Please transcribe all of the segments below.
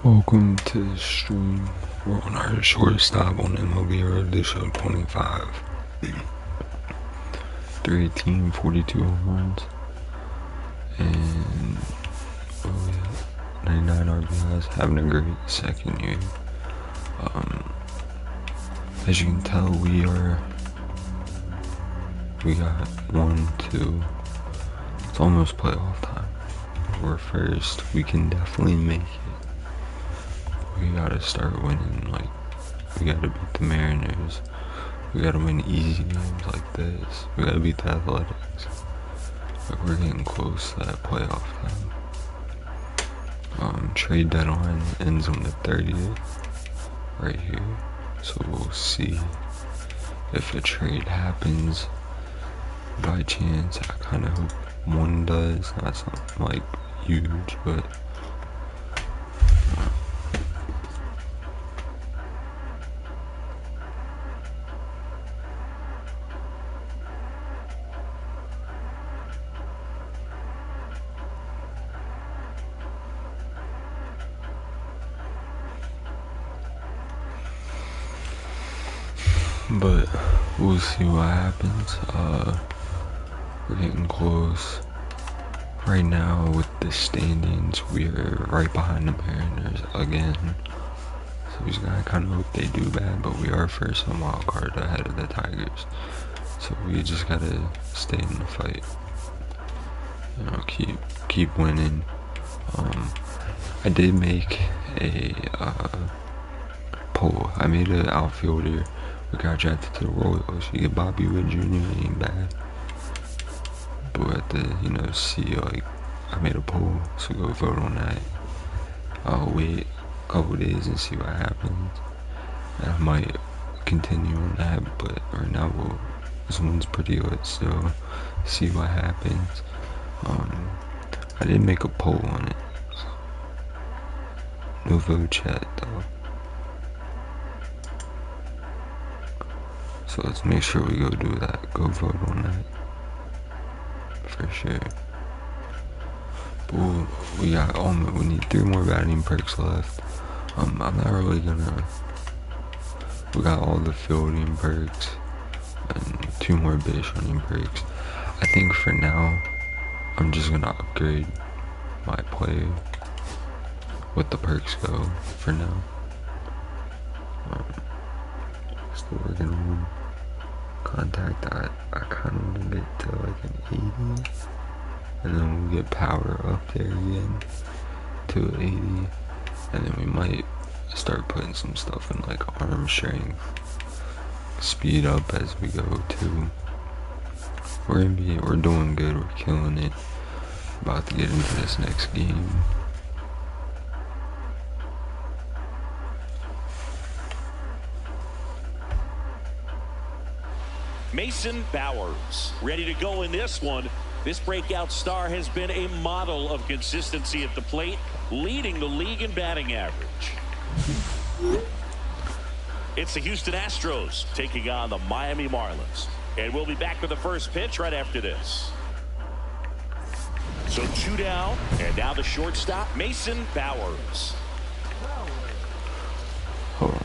Welcome to the stream. We're on our shortstop on MLB Road to show 25. 318, 42 home runs. And 99 RBIs. Having a great second year. As you can tell, we got 1, 2. It's almost playoff time. We're first. We can definitely make it. We gotta start winning, like, we gotta beat the Mariners. We gotta win easy games like this. We gotta beat the Athletics. Like, we're getting close to that playoff time. Trade deadline ends on the 30th, right here. So we'll see if a trade happens by chance. I kinda hope one does, not something like huge, but we'll see what happens. We're getting close. Right now with the standings, we're right behind the Mariners again. So we just gotta kind of hope they do bad, but we are first on wild card ahead of the Tigers. So we just gotta stay in the fight. You know, keep winning. I did make a poll. I made an outfielder. We got drafted to the Royals. You get Bobby Witt Jr. ain't bad. But we have to, see, like, I made a poll, so go vote on that. I'll wait a couple days and see what happens. And I might continue on that, but right now, this one's pretty lit, so see what happens. I did make a poll on it. No vote yet, though. So let's make sure we go do that. Go vote on that. For sure. But we need 3 more batting perks left. I'm not really gonna. We got all the fielding perks and 2 more base running perks. I think for now, I'm just gonna upgrade my play with the perks go for now. Still working on contact. I kind of want to get to like an 80, and then we'll get power up there again to 80, and then we might start putting some stuff in like arm strength, speed up as we go too. We're doing good. We're killing it. About to get into this next game. Mason Bowers ready to go in this one. This breakout star has been a model of consistency at the plate, leading the league in batting average. It's the Houston Astros taking on the Miami Marlins. And we'll be back with the first pitch right after this. So 2 down, and now the shortstop, Mason Bowers. Hold on.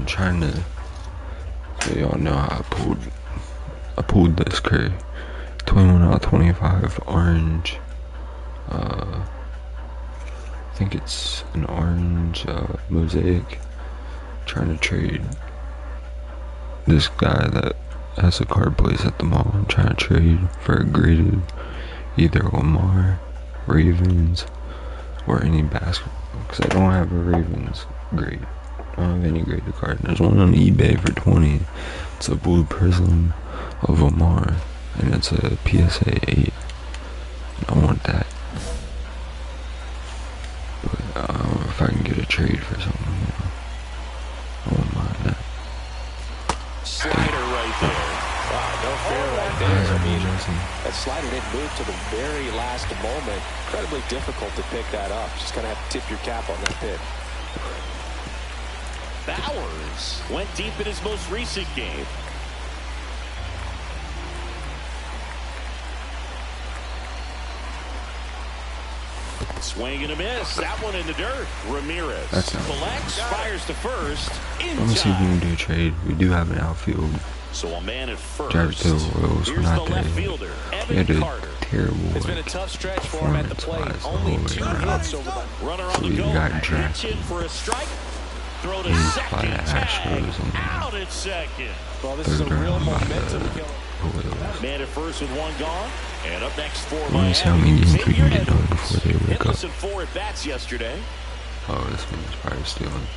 I'm trying to, so y'all know how I pulled this curry. 21 out of 25, orange. I think it's an orange mosaic. Trying to trade this guy that has a card place at the mall. I'm trying to trade for a graded either Lamar, Ravens, or any basketball. Because I don't have a Ravens grade. I don't have any graded card. There's one on eBay for 20. It's a blue prism of Lamar, and it's a PSA 8. I want that. But if I can get a trade for something, you know, I won't mind that. Slider right there. Wow, no fair right there. I mean, that slider didn't move to the very last moment. Incredibly difficult to pick that up. Just kind of have to tip your cap on that pick. Bowers went deep in his most recent game. Swing and a miss. That one in the dirt. Ramirez collects, fires to first. Let me see if we can do a trade. We do have an outfield. So a man at first. Jared to the Royals. Here's the left fielder, Evan Carter. Terrible. It's been a tough stretch for him at the plate. Only 2 hits over the runner on the go. Pitching for a strike. Throw to second. Out at second. Well, this is a real momentum killer. Man at first with one gone. And up next for Miami. See how many games we can get done before they wake up. 4 at bats yesterday. Oh, this one's probably stealing.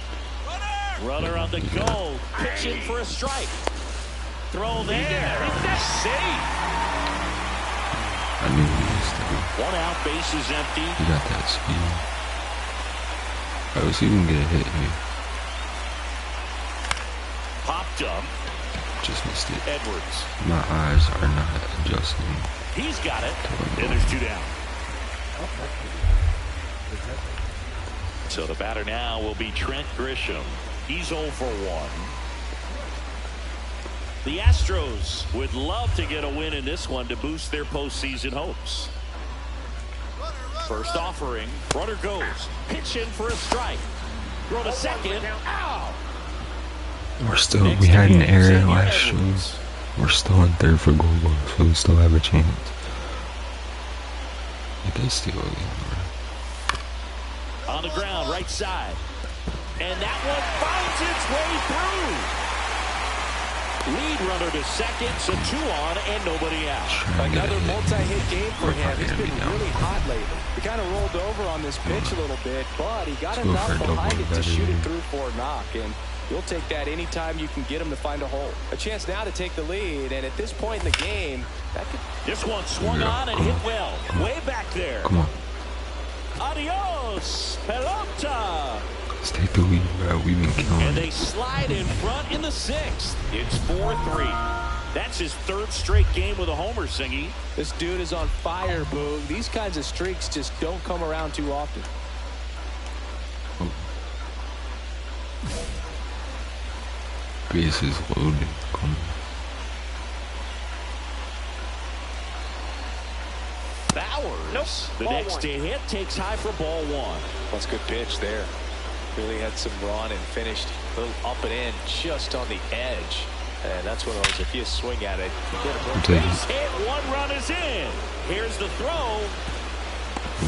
Runner on the go. Pitching for a strike. Throw there. Safe. I knew he was stealing. 1 out, base is empty. He got that speed. Alright, let's see if we can get a hit here. Popped up. Just missed it. Edwards. My eyes are not adjusting. He's got it. And there's 2 down. So the batter now will be Trent Grisham. He's 0 for 1. The Astros would love to get a win in this one to boost their postseason hopes. First offering. Runner goes. Pitch in for a strike. Throw to second. Ow! We had an error last year. We're still in third for goal, so we still have a chance. It does steal again, bro. On the ground, right side. And that one finds its way through. Lead runner to second, so 2 on and nobody out. Another multi-hit game for him. He's been really hot lately. He kind of rolled over on this pitch a little bit, but he got enough behind it to shoot it through for a knock. And you'll take that anytime you can get him to find a hole. A chance now to take the lead, and at this point in the game, that could... This one swung on and hit well. Way back there. Come on. Adios, pelota. Let's take the lead, bro. We've been killing. And they slide in front in the 6th. It's 4-3. That's his 3rd straight game with a homer, Singy. This dude is on fire, Boog. These kinds of streaks just don't come around too often. Oh. Base is loaded. Come on. Bowers. The next to hit takes high for ball 1. That's a good pitch there. Really had some run and finished a little up and in just on the edge. And that's one of those, if you swing at it, base hit, 1 run is in. Here's the throw.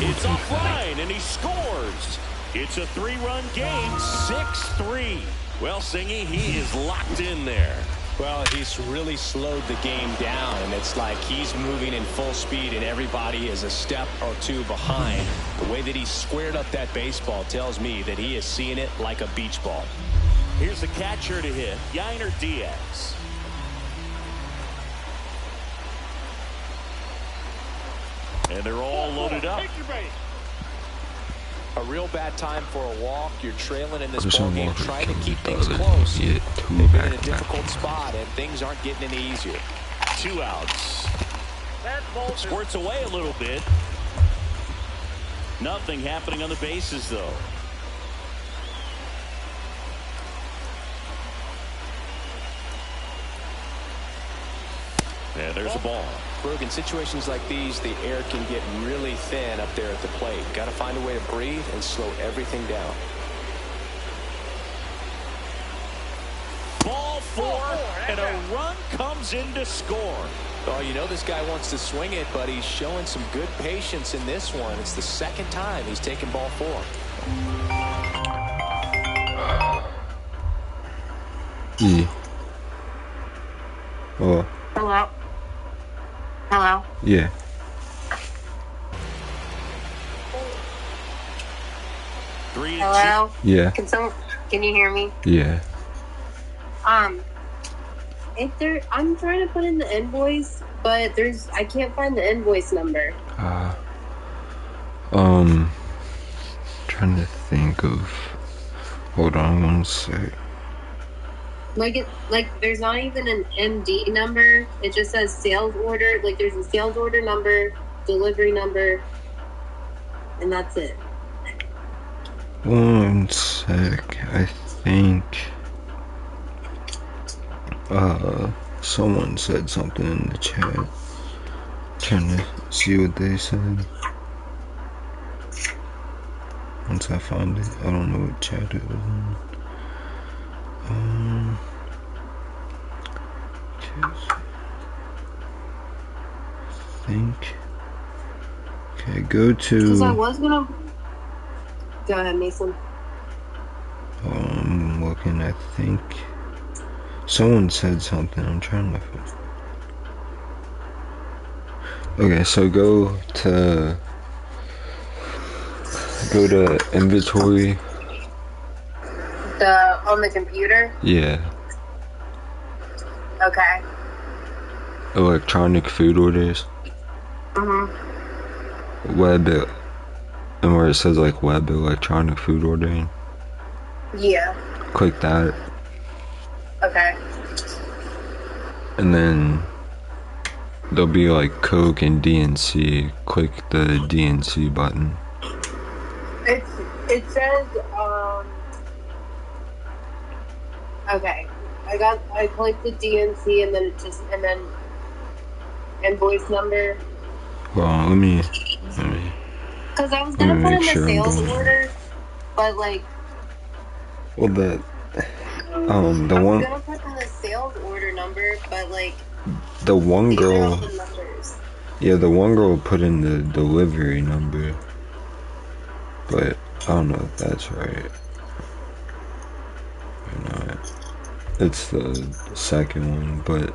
It's offline, and he scores. It's a 3-run game, 6-3. Well, Singy, he is locked in there. Well, he's really slowed the game down, and it's like he's moving in full speed, and everybody is a step or 2 behind. The way that he squared up that baseball tells me that he is seeing it like a beach ball. Here's the catcher to hit, Yainer Diaz. And they're all loaded up. A real bad time for a walk. You're trailing in this ball game, trying to keep things close. They've been in a difficult spot, and things aren't getting any easier. 2 outs. Squirts away a little bit. Nothing happening on the bases, though. And there's a ball. Berg, in situations like these, the air can get really thin up there at the plate. Got to find a way to breathe and slow everything down. And a run comes in to score. Oh, you know this guy wants to swing it, but he's showing some good patience in this one. It's the second time he's taken ball 4. E. Oh. Hello? Hello? Yeah. Hello? Yeah. Can you hear me? Yeah. I'm trying to put in the invoice, but I can't find the invoice number. Trying to think of. Hold on one sec. There's not even an MD number. It just says sales order. Like, there's a sales order number, delivery number, and that's it. One sec. I think someone said something in the chat. Trying to see what they said. Once I find it, I don't know what chat it was in. I think. Okay, go to. Because I was gonna. Go ahead, Mason. I'm looking. I think someone said something. I'm trying to. Okay, so go to inventory. On the computer? Yeah. Okay. Electronic food orders. Web, and where it says like web electronic food ordering. Yeah. Click that. Okay. And then there'll be like Coke and DNC. Click the DNC button. It says okay. I clicked the DNC and then invoice number. Well, let me. Because I was gonna put in the sales order, but like. Well, the one. I was gonna put in the sales order number, but like. The one girl. The numbers. Yeah, the one girl put in the delivery number, but I don't know if that's right or not. It's the second one, but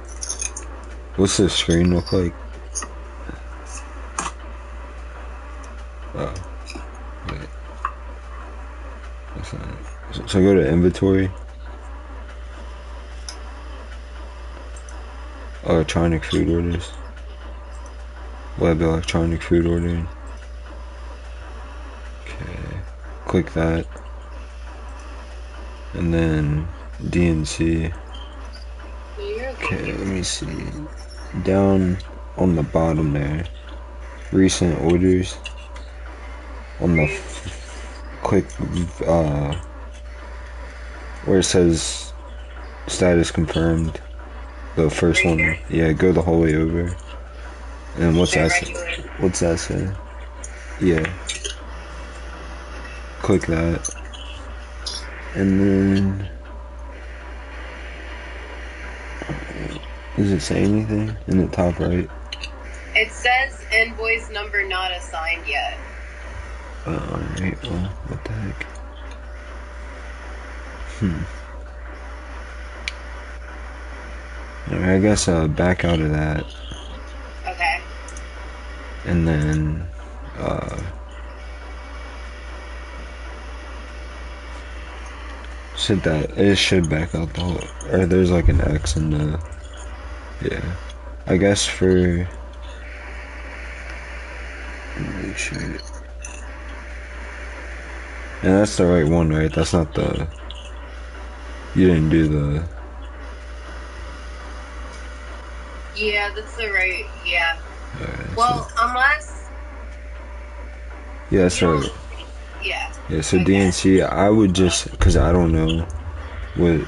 what's the screen look like? Oh, wait. That's not it. So go to inventory. Electronic food orders. Web electronic food ordering. Okay. Click that. And then DNC. Okay, let me see. Down on the bottom there. Recent orders. On the click where it says status confirmed. The first one. Yeah, go the whole way over. And what's that say? What's that say? Yeah. Click that. And then does it say anything in the top right? It says invoice number not assigned yet. Alright, well, what the heck? Alright, I guess back out of that. Okay. And then it should back out the whole, or there's like an X in the, yeah, I guess for, make sure, and that's the right one, right? That's not the, you didn't do the, yeah, that's the right, yeah. Right, well, so, unless, yeah, that's right. Yeah. Yeah, so okay. DNC, I would just, because I don't know what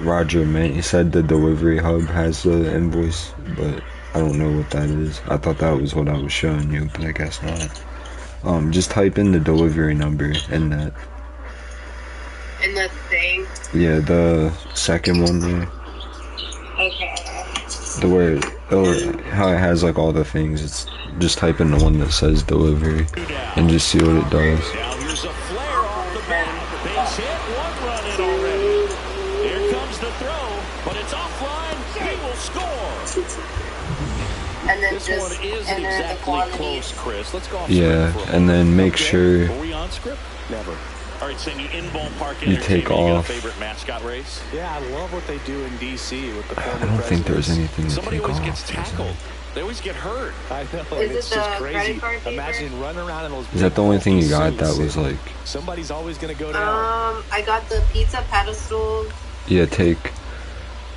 Roger meant. He said the delivery hub has the invoice, but I don't know what that is. I thought that was what I was showing you, but I guess not. Just type in the delivery number in that. In the thing? Yeah, the second one there. Okay. The way how it has like all the things, it's just type in the one that says delivery and just see what it does. Now here's a flare off the bat. Base hit, 1 run in already. Here comes the throw, but it's offline. He will score. And then This just, one isn't and then the exactly quantity. close, Chris. Let's go off Yeah, script for a and then moment. make sure Were we on script? Never. All right, Cindy, in ballpark you take entertainment, you got a off. favorite mascot race? Yeah, I love what they do in D.C. with the former I don't think there's presidents. anything to Somebody take always off. gets is there? tackled. They always get hurt. I know, Is and it it's the just credit crazy. card paper? Imagine running around in those. Is that the only thing you got that suits. was like? Somebody's always going to go down. I got the pizza pedestal. Yeah, take.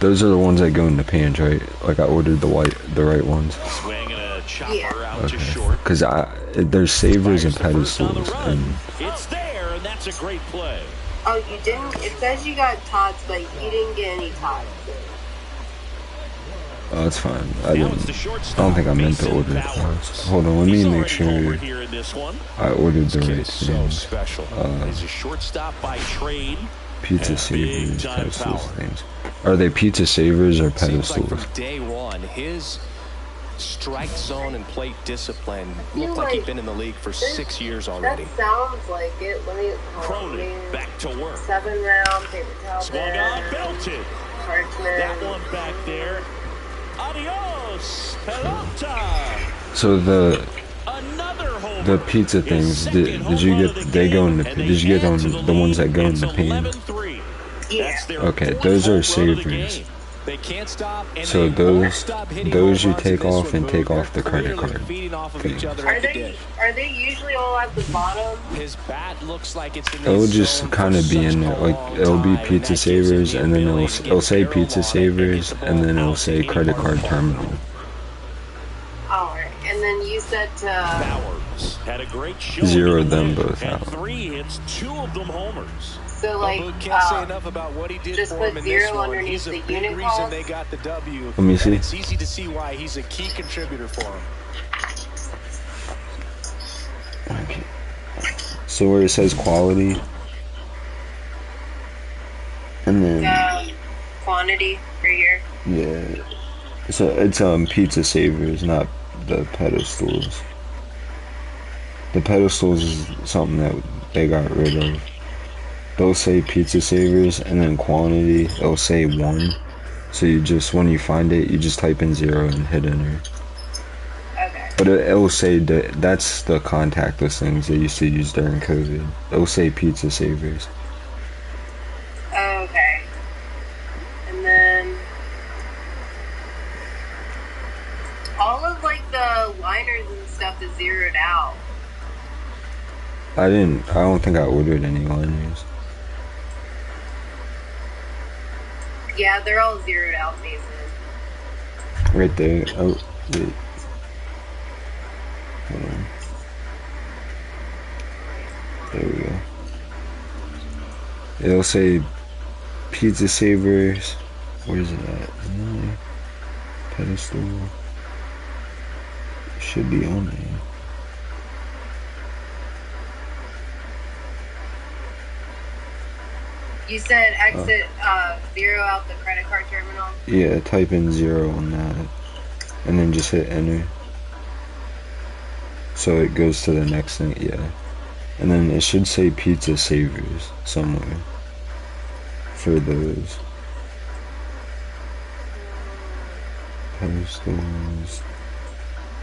Those are the ones that go in the pans, right? Like I ordered the right ones. Swing and a chopper Yeah. out Okay. to short. Because there's savers and Fires the first on the pedestals, run. and It's there, and that's a great play. Oh, you didn't? It says you got tots, but you didn't get any tots. oh, it's fine. I Now didn't. it's the I shortstop, don't think I meant to Mason order it. Bowers. Hold on, let He's me make already sure homered here in this one. I ordered the This kid right is so things. special. He's a shortstop by trade. Pizza And savers, big-time pedestals, power. things. Are they pizza savers or Seems like pedestals? from day one, his strike zone and plate discipline feel looked like he'd like been in the league for 6 years That already. sounds like it. Let me. Cronin back to work. 7 round paper towel. Swung on, belted. Parchment. That one back there. Adios, pelota. So the Another homer. the pizza His things, second did home you run of get? the They go in game, the. and they Did you get add on to the ones lead. that go in It's the pan? 11-3. Yeah. That's their Okay, fourth those are home run of the savers. game. They can't stop, and So they won't those stop hitting those home you runs take in this off one, and take Boog. off the They're credit clearly card feeding off of thing. each other Are at the they dish. usually all at the bottom? His bat looks like it's in It'll this just zone kind of for be such in there, a like long it'll be time, and pizza that gives him savers, the and then ability to it'll get say barrel pizza on it and savers, get the and then ball it'll out to say any credit part of card the park. terminal. Alright. And then you said Bowers had a great showing. Zero in the them win. both Had out. 3 hits, 2 of them homers. so like Boog can't say enough about what he did just for put him in 0 this one. underneath He's a the big unit reason cost. they got the W. Let me see. And it's easy to see why he's a key contributor for him. Okay. So where it says quality, and then quantity right here. yeah, so it's pizza savers, not the pedestals. The pedestals is something that they got rid of. They'll say pizza savers, and then quantity, it'll say 1. So you just, when you find it, you just type in 0 and hit enter. Okay. But it'll say that that's the contactless things they used to use during COVID. It'll say pizza savers. Okay. And then all of like the liners and stuff is zeroed out. I don't think I ordered any liners. Yeah, they're all zeroed out, Mason. Right there. Oh, wait. Hold on. There we go. It'll say pizza savers. Where's it at? No. Pedestal. Should be on there. You said exit 0 out the credit card terminal. Yeah, type in 0 on that. And then just hit enter. So it goes to the next thing, yeah. And then it should say pizza savers somewhere for those. Pedestals.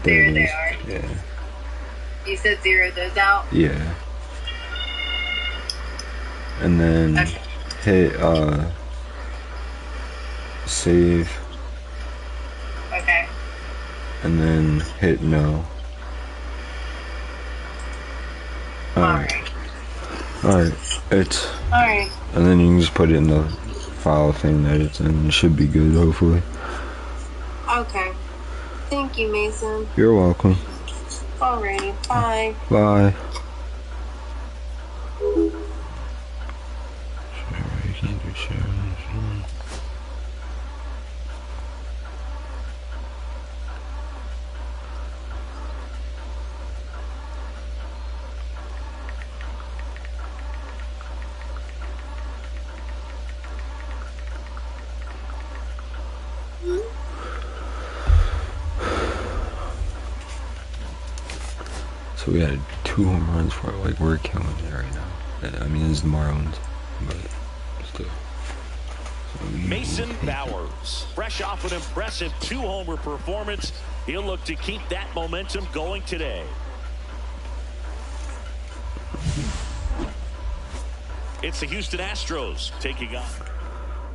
There There it they is. are. Yeah. You said 0 those out. Yeah. And then Okay. hit save, Okay. and then hit no. Alright. Alright. It's Alright. and then you can just put it in the file thing that it's in. It should be good, hopefully. Okay. Thank you, Mason. You're welcome. Alrighty. Bye. Bye. So we had 2 home runs for it. Like, we're killing it right now. I mean, it's the Marlins, but still. So Mason Bowers, fresh off an impressive 2-homer performance. He'll look to keep that momentum going today. It's the Houston Astros taking on.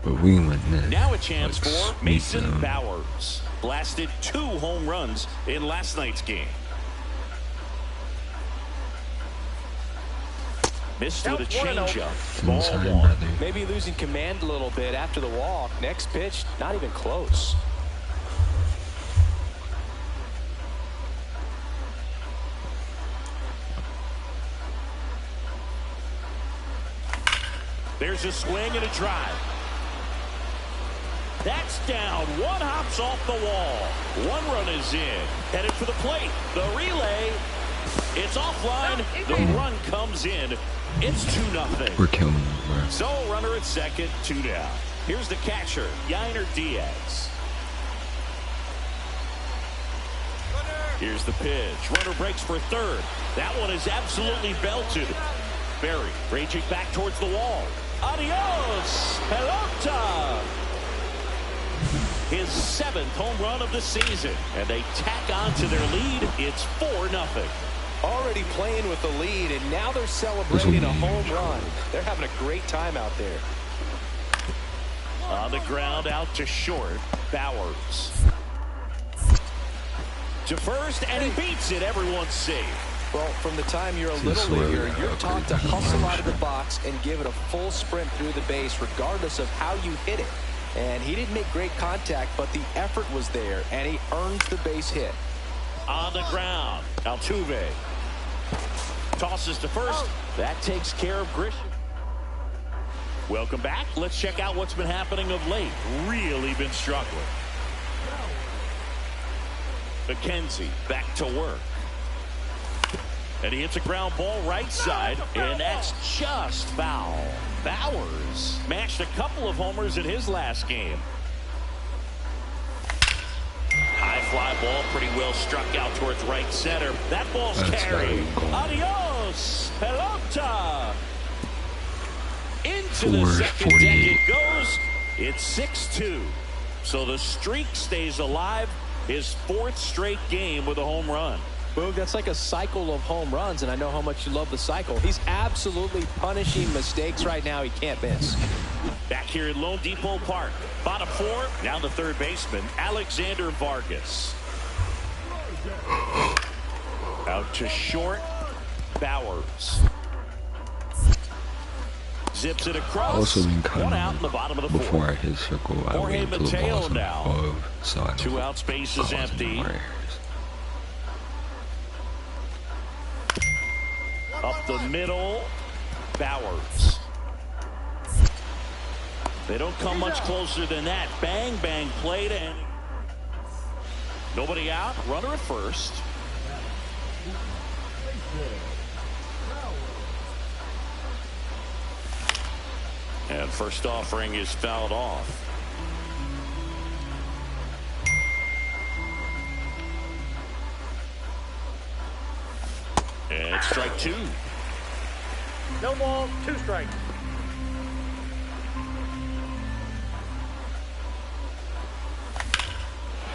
But we went next. Now a chance like, for Mason Bowers. Blasted 2 home runs in last night's game. Missed with a changeup. Ball 1. Maybe losing command a little bit after the walk. Next pitch, not even close. There's a swing and a drive. That's down. 1 hops off the wall. 1 run is in. Headed for the plate. The relay. It's offline. The run comes in. It's 2-0. We're killing it, bro. So runner at second, 2 down. Here's the catcher, Yainer Diaz. Here's the pitch. Runner breaks for third. That one is absolutely belted. Berry raging back towards the wall. Adios, pelota. His 7th home run of the season. And they tack on to their lead. It's 4-0. Already playing with the lead, and now they're celebrating a home run. They're having a great time out there. On the ground, out to short. Bowers. To first, and he beats it. Everyone's safe. Well, from the time you're a little leaguer, you're taught to hustle out of the box and give it a full sprint through the base, regardless of how you hit it. And he didn't make great contact, but the effort was there, and he earns the base hit. On the ground, Altuve. Tosses to first. That takes care of Grisham. Welcome back. Let's check out what's been happening of late. Really been struggling. McKenzie back to work. And he hits a ground ball right side, and that's just foul. Bowers smashed a couple of homers in his last game. High fly ball, pretty well struck out towards right center. That ball's carried. Adios, pelota. Into the second deck it goes. It's 6-2. So the streak stays alive. His 4th straight game with a home run. Boog, that's like a cycle of home runs, and I know how much you love the cycle. He's absolutely punishing mistakes right now he can't miss. Back here at Lone Depot Park. Bottom 4, now the third baseman, Alexander Vargas. Out to short, Bowers. Zips it across. Also been kind 1 out in the bottom of the 4th. Before I hit circle, I wait till the ball's above, so I 2 out, space is empty. Up the middle, Bowers. They don't come much closer than that. Bang, bang, play to end. Nobody out, runner at first. And first offering is fouled off. And strike 2. No ball, 2 strikes.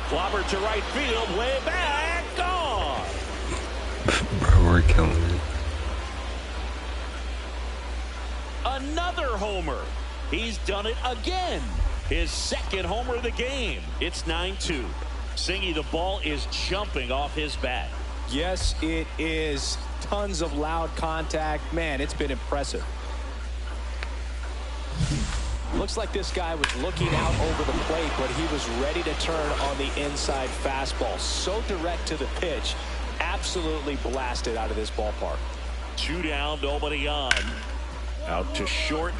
Clobber to right field, way back, gone. Bro, we're killing it. Another homer. He's done it again. His 2nd homer of the game. It's 9-2. Singy, the ball is jumping off his bat. Yes, it is. Tons of loud contact. Man, it's been impressive. Looks like this guy was looking out over the plate, but he was ready to turn on the inside fastball. So direct to the pitch. Absolutely blasted out of this ballpark. 2 down, nobody on. Out to short.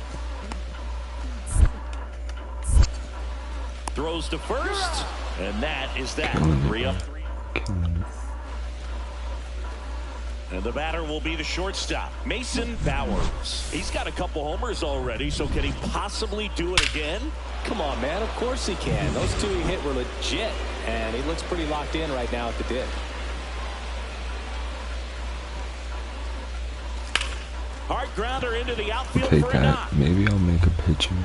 Throws to first. And that is that. 3 up, 3. And the batter will be the shortstop, Mason Bowers. He's got a couple homers already, so can he possibly do it again? Come on, man. Of course he can. Those 2 he hit were legit, and he looks pretty locked in right now at the dip. Hard grounder into the outfield Take for a that. knock. Maybe I'll make a pitcher.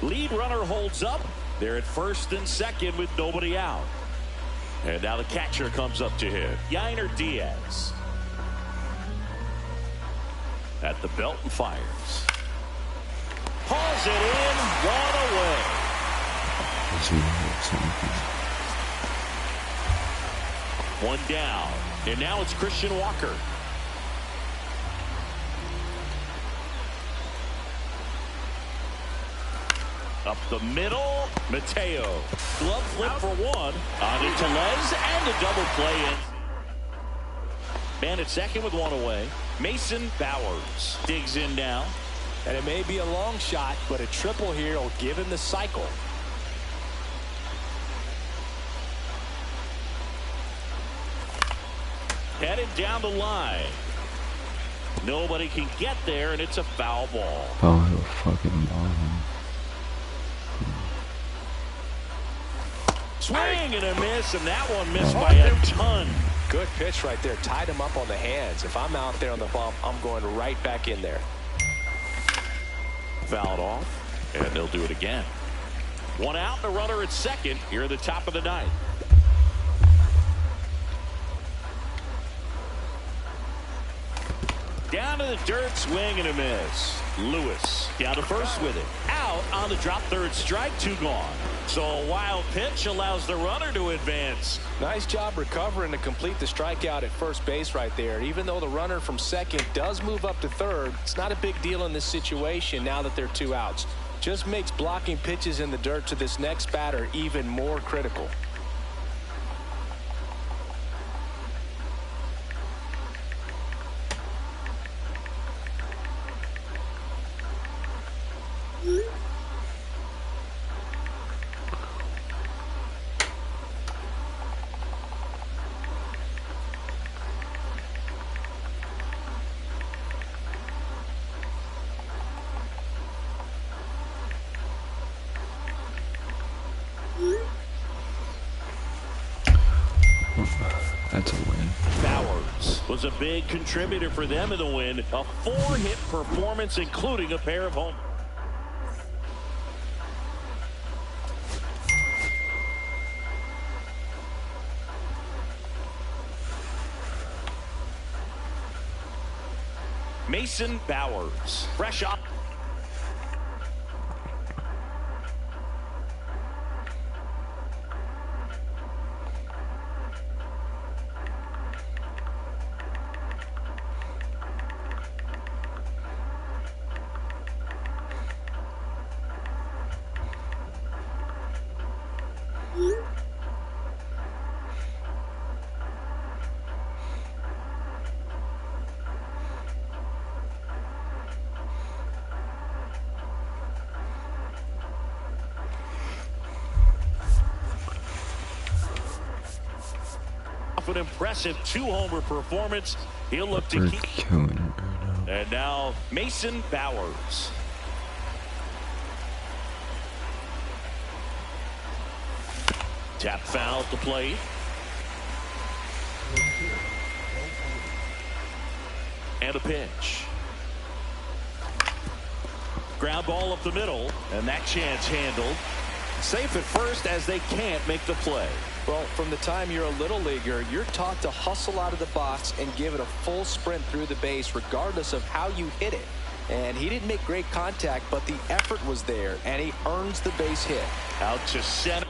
Lead runner holds up. They're at first and second with nobody out. And now the catcher comes up to hit. Yainer Diaz. At the belt and fires. Hauls it in. One away. One down. And now it's Christian Walker. Up the middle, Mateo. Glove flip for one. On to Tellez and a double play in. Man at second with one away. Mason Bowers digs in now. And it may be a long shot, but a triple here will give him the cycle. Headed down the line. Nobody can get there, and it's a foul ball. Oh, fucking ball. Swing and a miss, and that one missed by a ton. Good pitch right there. Tied him up on the hands. If I'm out there on the bump, I'm going right back in there. Fouled off, and they'll do it again. One out, and a runner at second here at the top of the ninth. Down to the dirt, swing and a miss. Lewis down to first with it. Out on the drop, third strike, two gone. So a wild pitch allows the runner to advance. Nice job recovering to complete the strikeout at first base right there. Even though the runner from second does move up to third, it's not a big deal in this situation now that there are two outs. Just makes blocking pitches in the dirt to this next batter even more critical. That's a win. Bowers was a big contributor for them in the win. A 4-hit performance, including a pair of home. Mason Bowers, fresh up. An impressive 2-homer performance. He'll look to keep killing it right now. And now Mason Bowers. Tap foul at the plate. And a pitch. Ground ball up the middle, and that chance handled. Safe at first as they can't make the play. Well, from the time you're a little leaguer, you're taught to hustle out of the box and give it a full sprint through the base regardless of how you hit it. And he didn't make great contact, but the effort was there, and he earns the base hit. Out to center.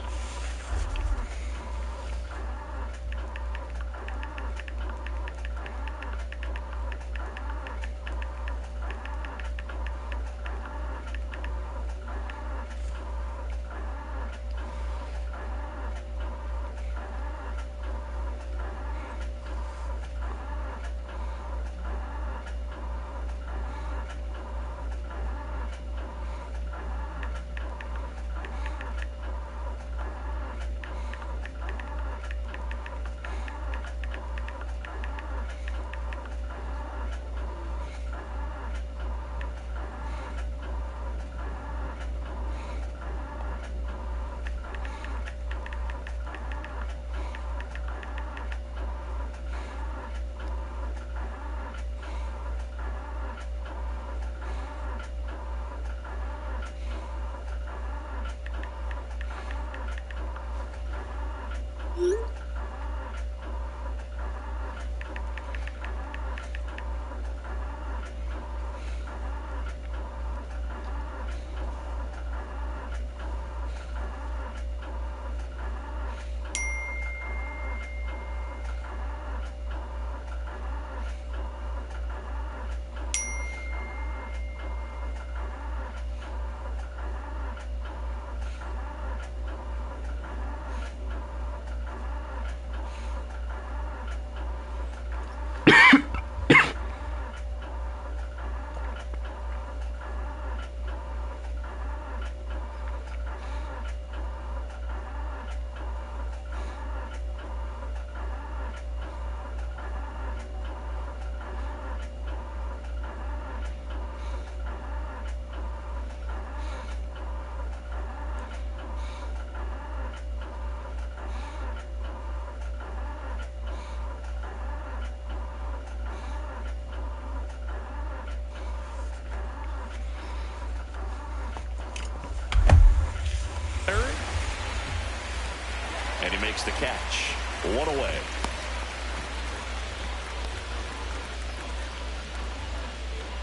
And he makes the catch. One away.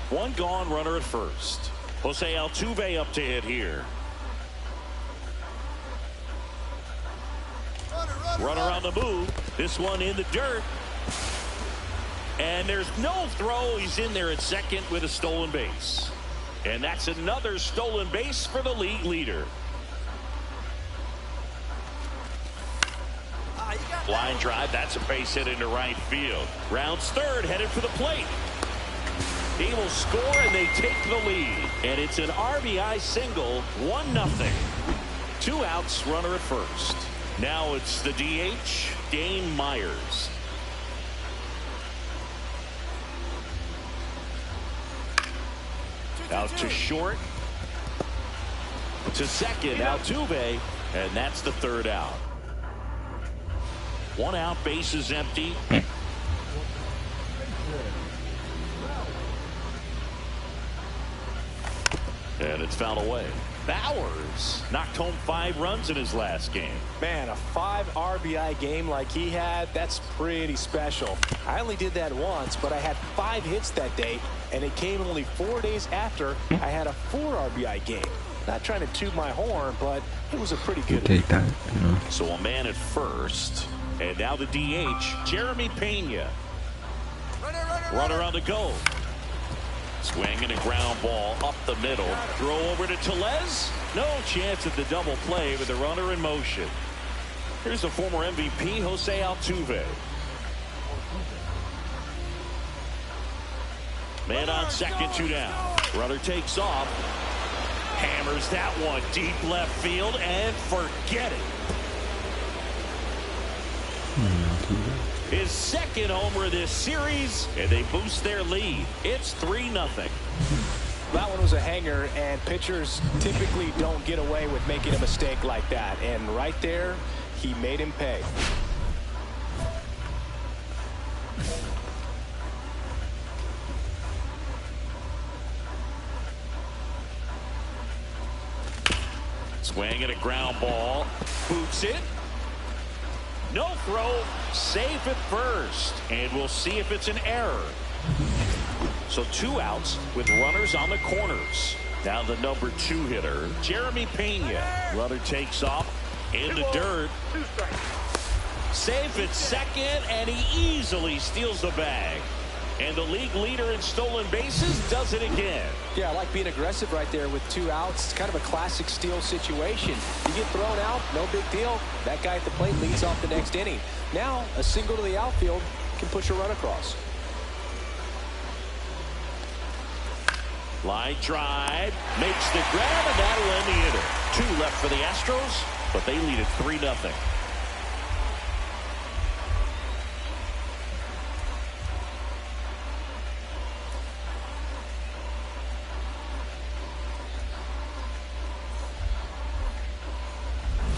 One gone, runner at first. Jose Altuve up to hit here. Runner on the move. This one in the dirt. And there's no throw. He's in there at second with a stolen base. And that's another stolen base for the league leader. Line drive. That's a base hit into right field. Rounds third, headed for the plate. He will score, and they take the lead. And it's an RBI single, 1-0. 2 outs, runner at first. Now it's the DH, Dane Myers. Out to short. To second, Altuve. And that's the 3rd out. 1 out, bases empty. And it's fouled away. Bowers knocked home 5 runs in his last game. Man, a 5 RBI game like he had, that's pretty special. I only did that once, but I had 5 hits that day, and it came only 4 days after I had a 4 RBI game. Not trying to toot my horn, but it was a pretty good take that, you know. So a man at first, and now the DH, Jeremy Pena. Runner on the go. Swinging a ground ball up the middle. Throw over to Tellez. No chance at the double play with the runner in motion. Here's the former MVP, Jose Altuve. Man on second, 2 down. Runner takes off. Hammers that one deep left field and forget it. His 2nd homer of this series, and they boost their lead. It's 3-0. That one was a hanger, and pitchers typically don't get away with making a mistake like that. And right there, he made him pay. Swinging a ground ball. Boots it. No throw. Safe at first. And we'll see if it's an error. So 2 outs with runners on the corners. Now the number 2 hitter, Jeremy Pena. Runner takes off in the dirt. Safe at second, and he easily steals the bag. And the league leader in stolen bases does it again. Yeah, I like being aggressive right there with 2 outs. It's kind of a classic steal situation. You get thrown out, no big deal. That guy at the plate leads off the next inning. Now, a single to the outfield can push a run across. Line drive, makes the grab, and that'll end the inning. 2 left for the Astros, but they lead it 3-0.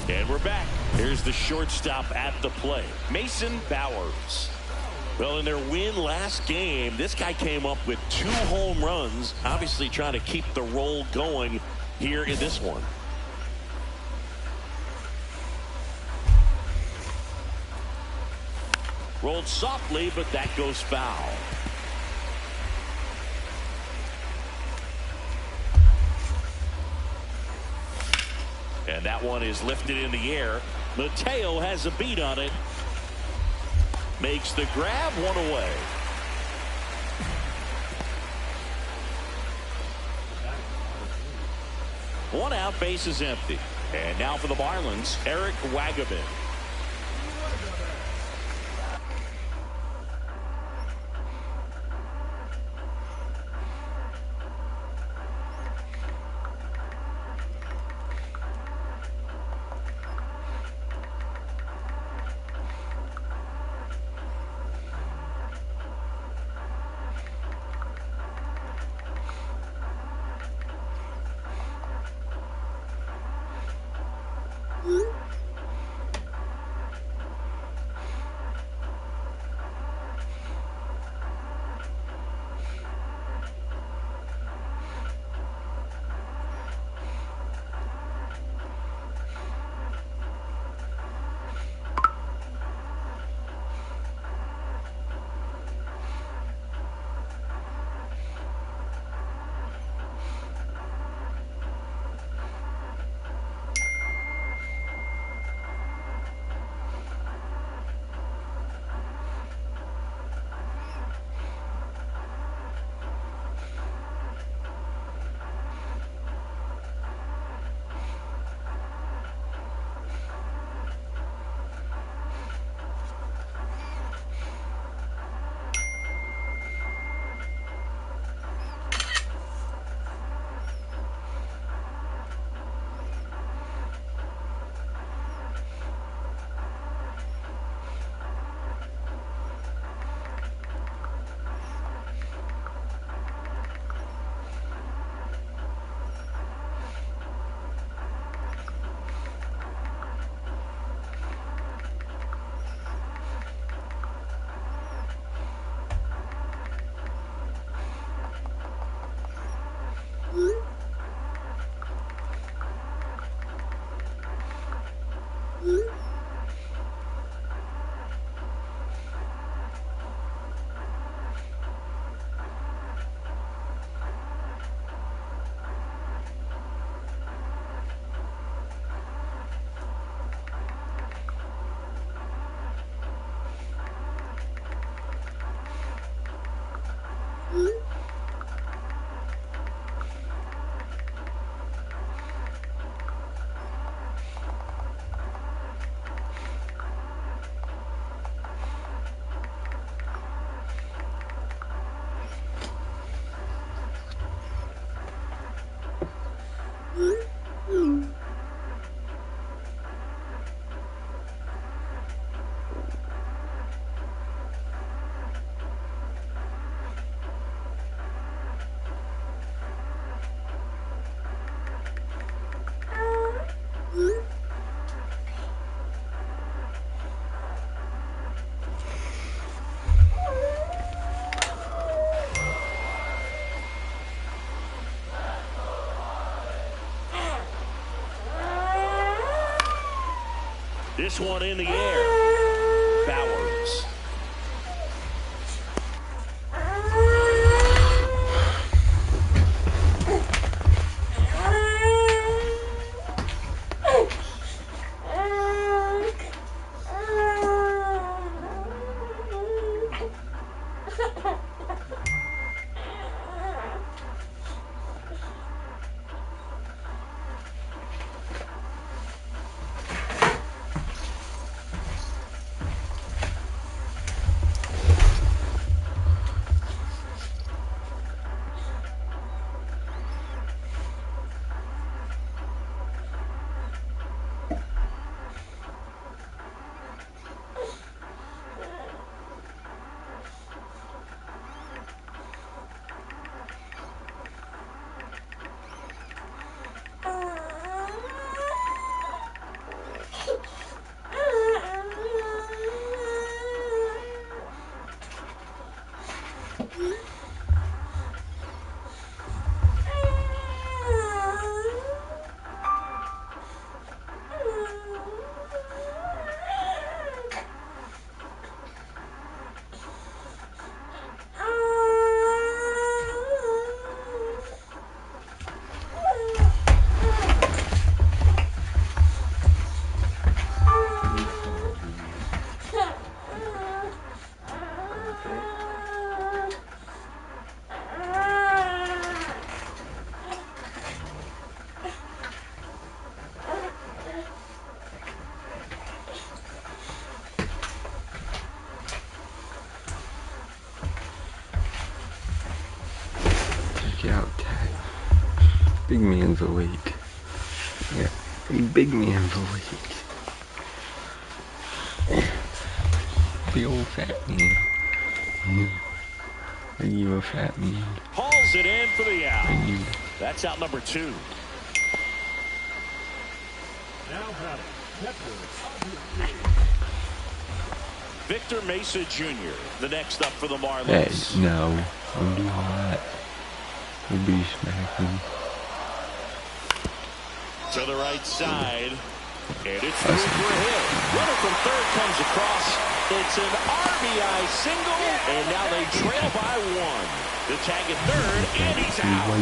And we're back. Here's the shortstop at the plate, Mason Bowers. Well, in their win last game, this guy came up with 2 home runs, obviously trying to keep the roll going here in this one. Rolled softly, but that goes foul. And that one is lifted in the air. Mateo has a beat on it. Makes the grab, 1 away. One out, base is empty. And now for the Marlins, Eric Wagaman. This one in the air. Bowers. Check out Tag. Big man's awake. Yeah, big man's awake. Big old fat man. Are you a fat man? Hauls it in for the out. That's out number 2. Victor Mesa Jr., the next up for the Marlins. Hey, no. Don't do all that. We'll be smacking. To the right side. And it's through for a hit. Runner from third comes across. It's an RBI single. And now they trail by 1. The tag at third. And he's out.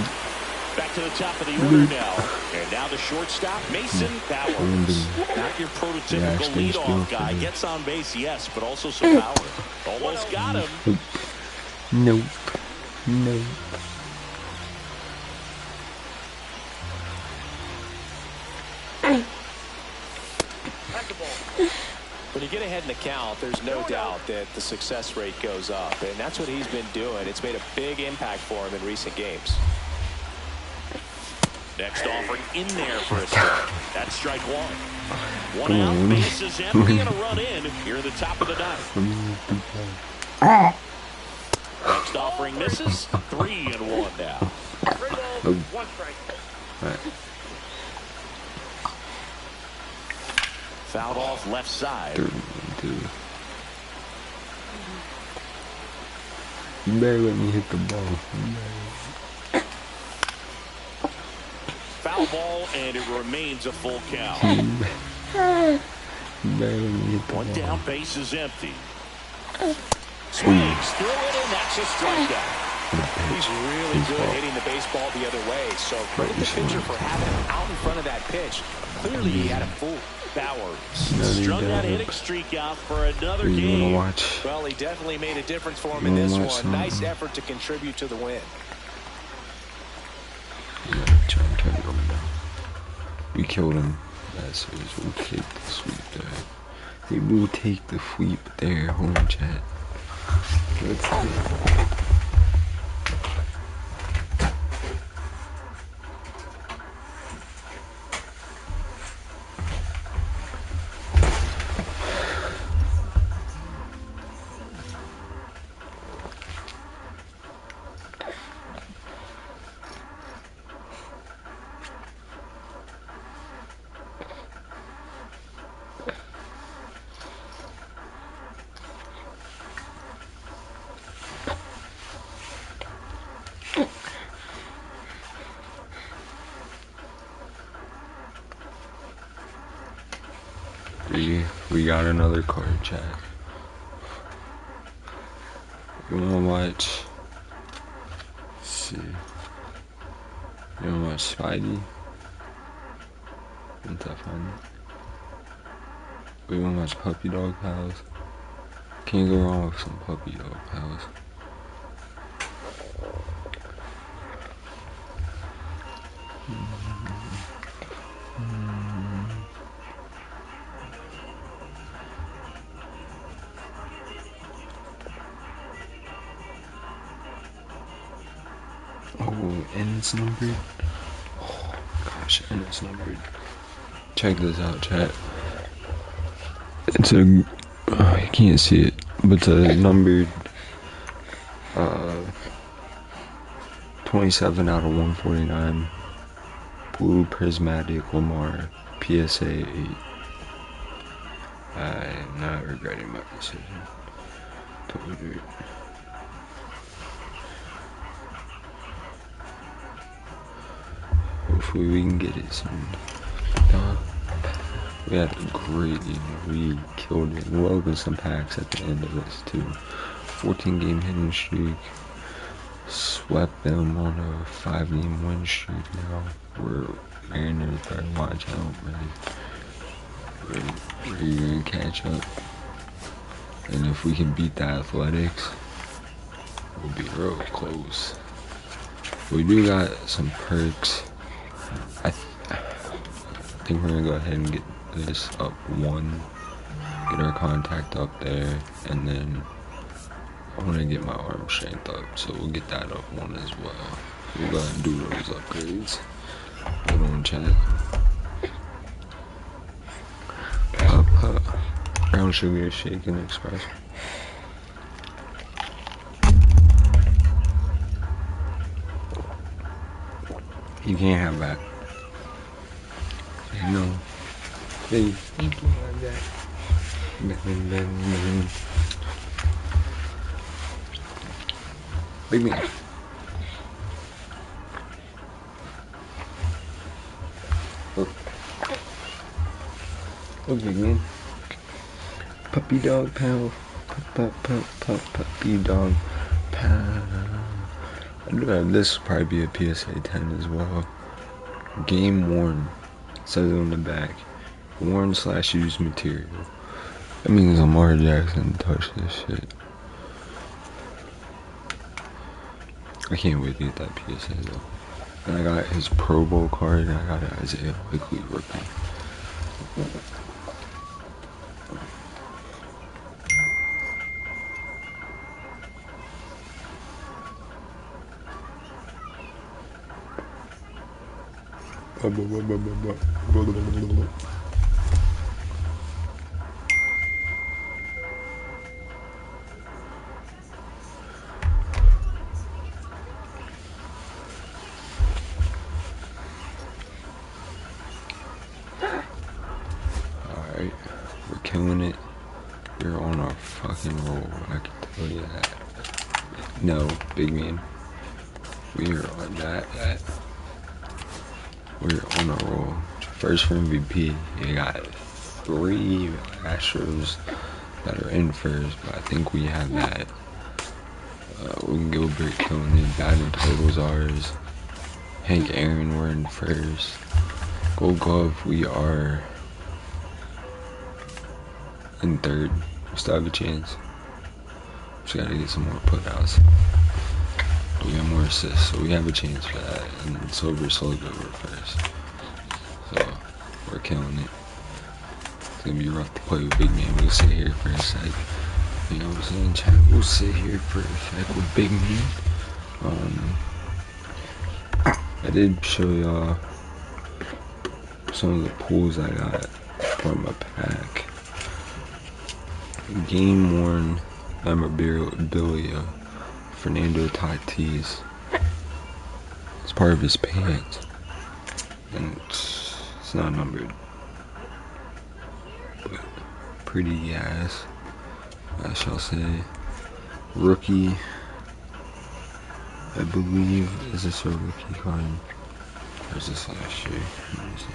Back to the top of the order now. And now the shortstop, Mason Bowers. Not your prototypical leadoff guy. Gets on base, yes, but also some power. Almost got him. Nope. Nope. When you get ahead in the count, there's no doubt that the success rate goes up, and that's what he's been doing. It's made a big impact for him in recent games. Next offering in there for a strike. That's strike 1. One out, base is empty, and a run in here at the top of the 9th. Next offering misses. 3-1 now. 3 balls, 1 strike. Fouled off left side. 3-2. You better let me hit the ball. Foul ball, and it remains a full count. One down, base is empty. Swings through it, and that's a strikeout. He's really good hitting the baseball the other way, so credit the pitcher for having him out in front of that pitch. Clearly, he had him fooled. Bowers strung that hitting streak out for another game. Well, he definitely made a difference for him in this one. Nice effort to contribute to the win. Try and turn it on now. We killed him. That says we'll take the sweep there. They will take the sweep there, home chat. Let's see. We got another card, chat. You wanna watch? Let's see. You wanna watch Spidey? Once I find it. We wanna watch Puppy Dog Pals? Can't go wrong with some Puppy Dog Pals. Oh, and it's numbered. Oh gosh, and it's numbered. Check this out, chat. It's a, you can't see it, but it's a numbered 27 out of 149 blue prismatic Lamar PSA 8. I'm not regretting my decision. Totally. Hopefully we can get it soon. We had a great game. We killed it. We'll open some packs at the end of this too. 14 game hitting streak. Swept them on a 5-game win streak now. We're Mariners better watch out, man. We're gonna catch up. And if we can beat the Athletics, we'll be real close. We do got some perks. I think we're gonna go ahead and get this up 1. Get our contact up there, and then I want to get my arm strength up, so we'll get that up 1 as well. We'll go ahead and do those upgrades. Hold on, chat. Brown sugar shake and express. You can't have that. No. Hey, you can't have that. Big man. Oh, big man. Puppy dog pal. Puppy dog pal. I do have this. Will probably be a PSA 10 as well. Game worn. Says it on the back. Worn / used material. That means Lamar Jackson touched this shit. I can't wait to get that PSA though. And I got his Pro Bowl card, and I got an Isaiah Likely rookie. Alright, we're killing it. We're on our fucking roll, I can tell you that. No, big man. We are on that. We're on a roll. First for MVP. You got 3 Astros that are in first, but I think we have that. Gilbert killing it. Batting totals ours. Hank Aaron, we're in first. Gold Glove, we are in third. We still have a chance. Just gotta get some more putouts. We got more assists, so we have a chance for that. And Silver Slugger, we're first. So, we're killing it. It's gonna be rough to play with Big Man. We'll sit here for a sec. You know what I'm saying, chat? We'll sit here for a sec with Big Man. I did show y'all some of the pulls I got from a pack. Game worn memorabilia. Fernando Tatis. It's part of his pants. And it's not numbered. But pretty ass, I shall say. Rookie. I believe, is this a rookie card? Or is this last year? Let me see.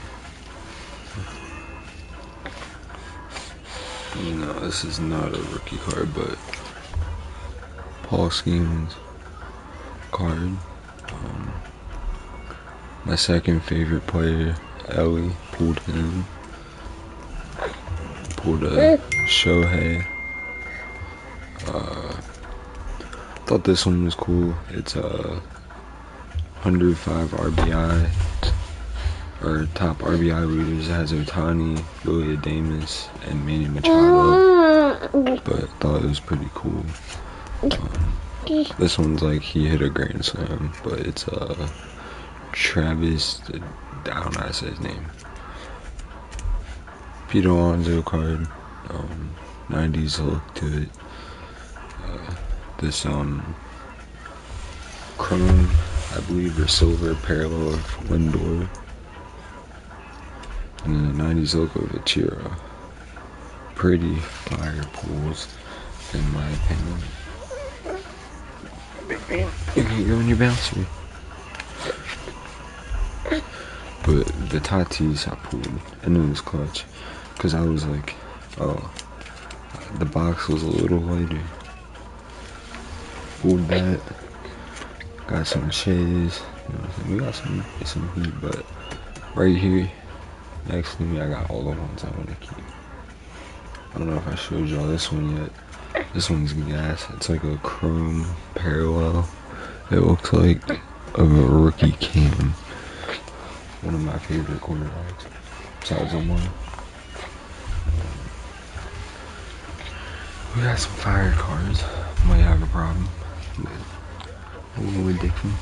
No, this is not a rookie card, but Paul Skeens card. My second favorite player, Ellie, pulled him. Pulled a Shohei. Thought this one was cool. It's a 105 RBI, or top RBI leaders. It has Otani, Willie Adames, and Manny Machado. But thought it was pretty cool. This one's like he hit a grand slam, but it's Travis, I don't know how to say his name. Pete Alonso card, 90s look to it. This chrome, I believe, or silver parallel of Lindor, and then the 90s look of Ichiro. Pretty fire pulls, in my opinion. Big man, you can't go in your bouncer. But the Tatis I pulled, and it was clutch, because I was like, oh, the box was a little lighter. Pulled that, got some shades, you know, we got some heat, but right here, next to me, I got all the ones I want to keep. I don't know if I showed y'all this one yet. This one's gas. It's like a chrome parallel. It looks like a rookie cam. One of my favorite quarterbacks, besides Omar. We got some fire cards. Might have a problem. A little addiction.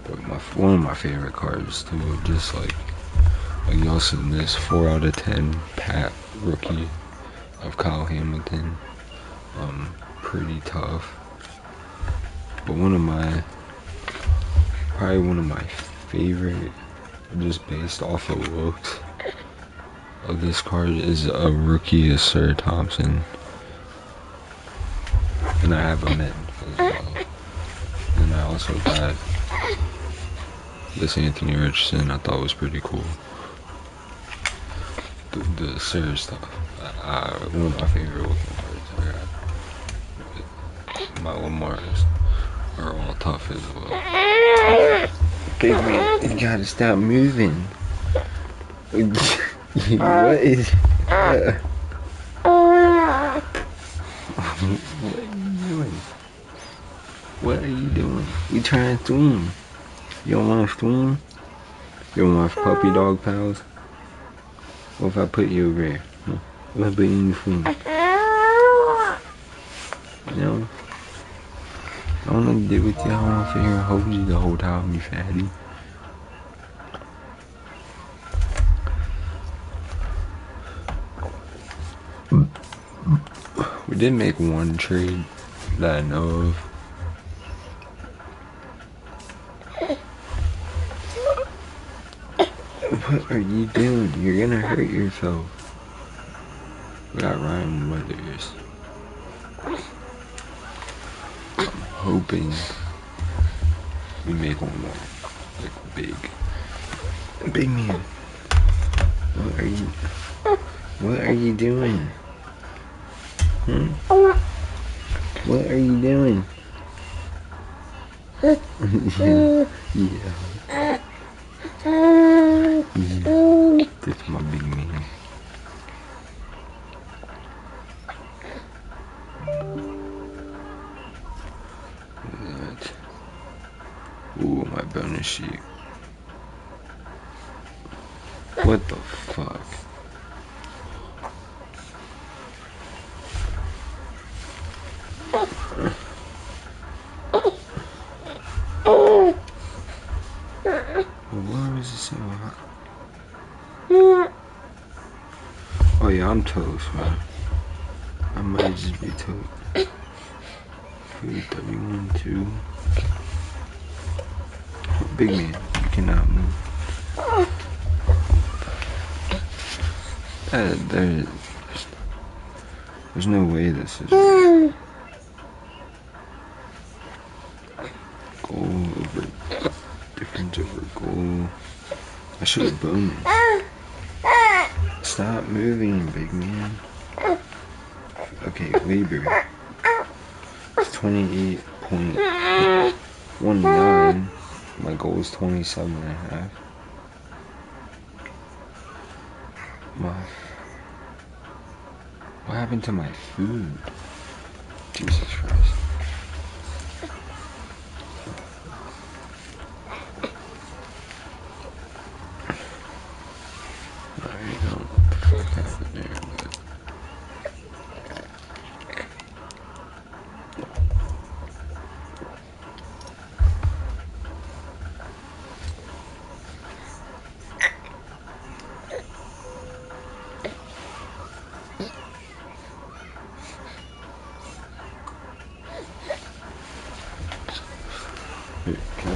But one of my favorite cards too, just like y'all seen this 4 out of 10 Pat rookie of Kyle Hamilton. Pretty tough. But probably one of my favorite, just based off of looks of this card, is a rookie of Sir Thompson. And I have a mint as well. And I also got this Anthony Richardson. I thought was pretty cool. The Sir stuff. One of my favorite looking cards I got. My Lamars are all tough as well. Big man, you gotta stop moving. What is that? What are you doing? What are you doing? You trying to swim? You don't want to swim? You don't want puppy dog pals? What if I put you over here? Huh? What if I put you in the swim? No? I don't want to deal with you. I want to sit here and hold you the whole time, you fatty. We did make one trade that I know of. What are you doing? You're gonna hurt yourself. We got Ryan Weathers. I'm hoping we make one more. Like big man. What are you doing? What are you doing? Yeah. That's my big man. That. Ooh, my bonus sheet. What the fuck? Where is this? Oh yeah, I'm toast, man. I might just be toast. 31, 2. Big man, you cannot move. There's no way this is real. Go over difference over should have boomed. Stop moving, big man. Okay, labor. It's 28.19. My goal is 27.5. What happened to my food? Jesus Christ. I don't know what the fuck happened there, but can I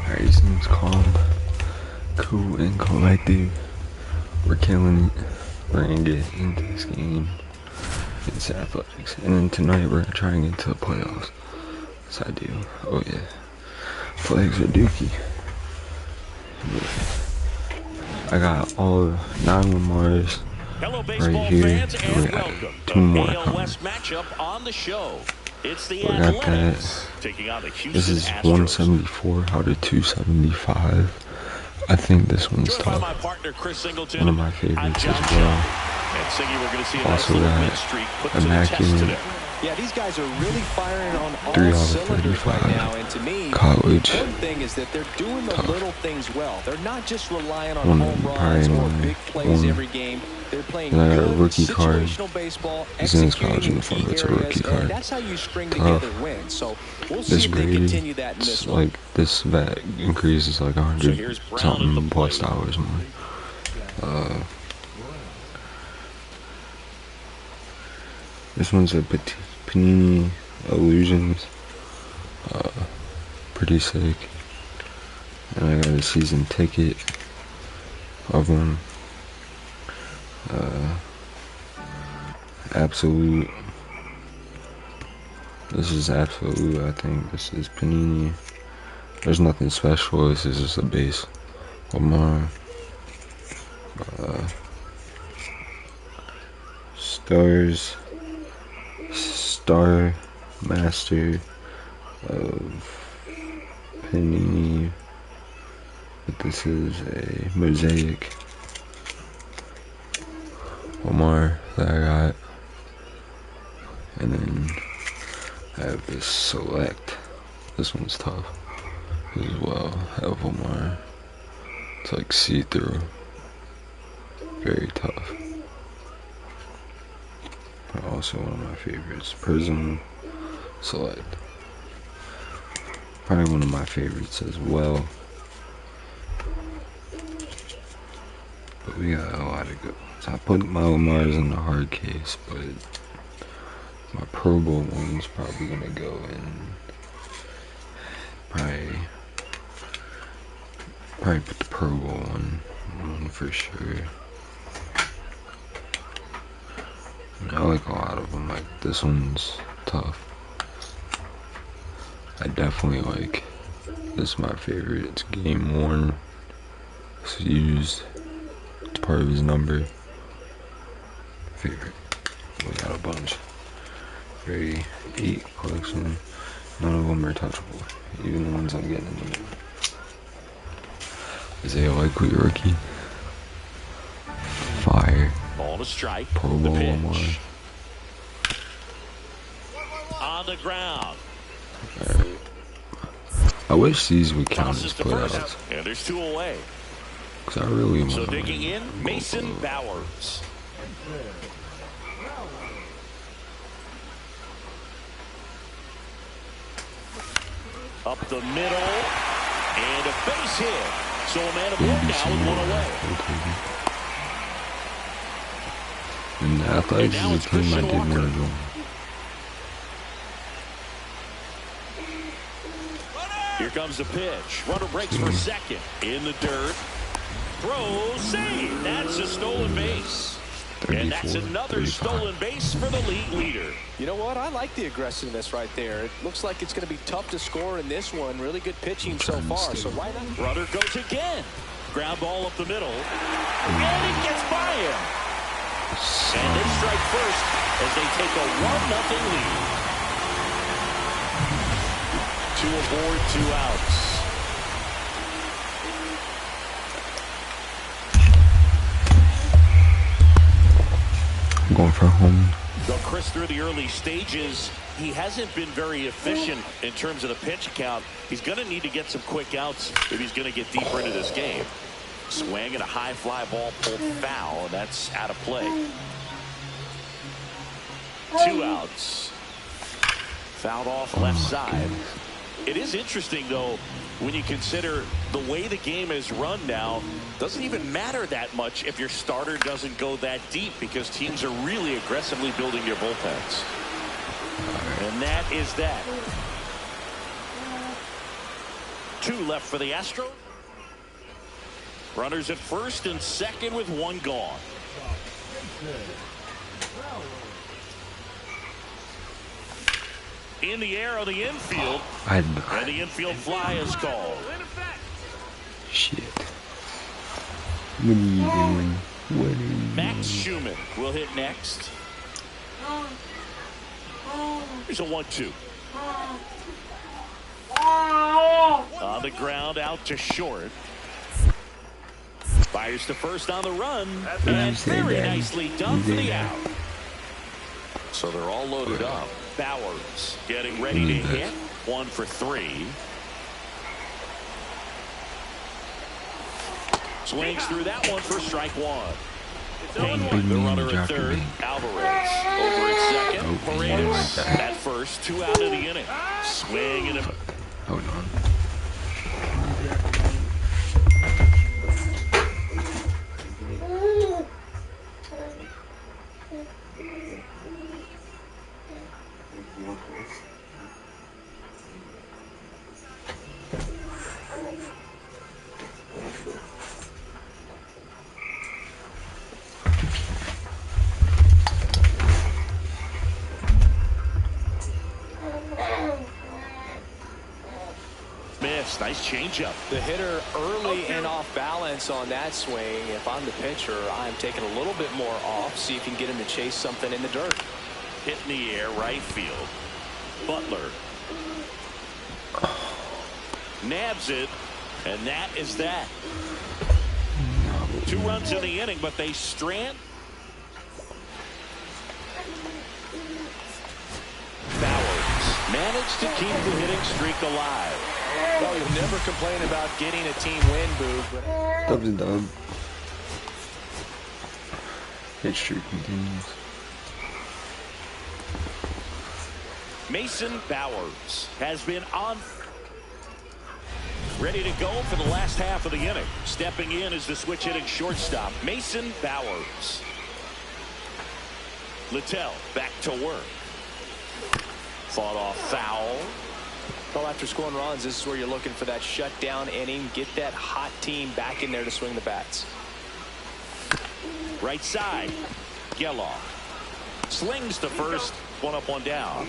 Alright, he seems calm, cool, and collective. We're killing it. We're gonna get into this game against Athletics. And then tonight we're gonna try and get into the playoffs. That's ideal. Oh yeah. Flags are dookie. I got all 9 Lamars right here. We got 2 more coming. On the show. It's the We got that. This is 174 out of 275. I think this one's tough. One of my favorites as well. Also got Immaculate. Yeah, these guys are really firing on all 3 out of cylinders 35. right now, and to me, College. the important thing is that they're doing the Tough. little things well. They're not just relying on One home runs or big plays every game. They're playing And I got a good rookie card. situational baseball, He's in his college executing uniform. key It's a areas, rookie and card. that's how you string Tough. together wins. So we'll see This if they Brady, continue that in it's this one. like this vet increases like 100 something plus dollars more. This one's a Panini Illusions. Pretty sick. And I got a season ticket of them. Absolute. This is Absolute, I think. This is Panini. There's nothing special. This is just a base. Omar. Star Master of Panini. But this is a mosaic Omar that I got. And then I have this Select. This one's tough as well. I have Omar. It's like see-through. Very tough. But also one of my favorites. Prism Select. Probably one of my favorites as well. But we got a lot of good ones. I put my Lamars in the hard case, but my Pro Bowl one's probably gonna go in. Probably put the Pro Bowl one for sure. And I like a lot of them. Like this one's tough. I definitely like This is my favorite. It's game 1. It's used. It's part of his number. Favorite. We got a bunch. Very 8 collection. None of them are touchable. Even the ones I'm getting in the middle. Isaiah Likely rookie. Fire. Ball to strike. Pro The Bowl pitch. On the ground. Alright. I wish these would count as playouts. And there's 2 away. Cause I really want So to digging in, Mason Bowers. Up the middle. And a base hit. So a man of one now with 1 away. And the Athletics is a team I did want to join. Here comes the pitch. Runner breaks for second. In the dirt. Throw, save. That's a stolen base. And that's another 35. stolen base for the league leader. You know what? I like the aggressiveness right there. It looks like it's going to be tough to score in this one. Really good pitching so far. So right on. Runner goes again. Ground ball up the middle. And it gets by him. And they strike first as they take a 1-0 lead. 2 aboard, 2 outs. I'm going for home. Though Chris, through the early stages, he hasn't been very efficient in terms of the pitch count. He's going to need to get some quick outs if he's going to get deeper into this game. Swing and a high fly ball pulled foul, and that's out of play. 2 outs. Fouled off left side. It is interesting, though, when you consider the way the game is run now. Doesn't even matter that much if your starter doesn't go that deep, because teams are really aggressively building their bullpens. And that is that. 2 left for the Astros. Runners at first and second with 1 gone. In the air on the infield. And the infield fly is called. Shit. What are you doing? What are you Max doing? Schumann will hit next. Here's a 1-2. On the ground, out to short. Fires to first on the run. And very nicely done for the out. So they're all loaded up. Bowers getting ready to hit. 1 for 3. Swings through that one for strike 1. Penguin, the runner at third. Alvarez over at second. Paredes at first. 2 out of the inning. Swing and a... Hold on. Nice changeup. The hitter early and off balance on that swing. If I'm the pitcher, I'm taking a little bit more off. See if you can get him to chase something in the dirt. Hit in the air, right field. Butler nabs it, and that is that. 2 runs in the inning, but they strand. Bowers managed to keep the hitting streak alive. Well, you'll never complain about getting a team win, Boog. Dub's a dub. Hit streak continues. Mason Bowers has been on. Ready to go for the last half of the inning. Stepping in is the switch hitting shortstop, Mason Bowers. Littell back to work. Fought off foul. Well, after scoring runs, this is where you're looking for that shutdown inning. Get that hot team back in there to swing the bats. Right side. Geloff slings to first. 1 up, 1 down.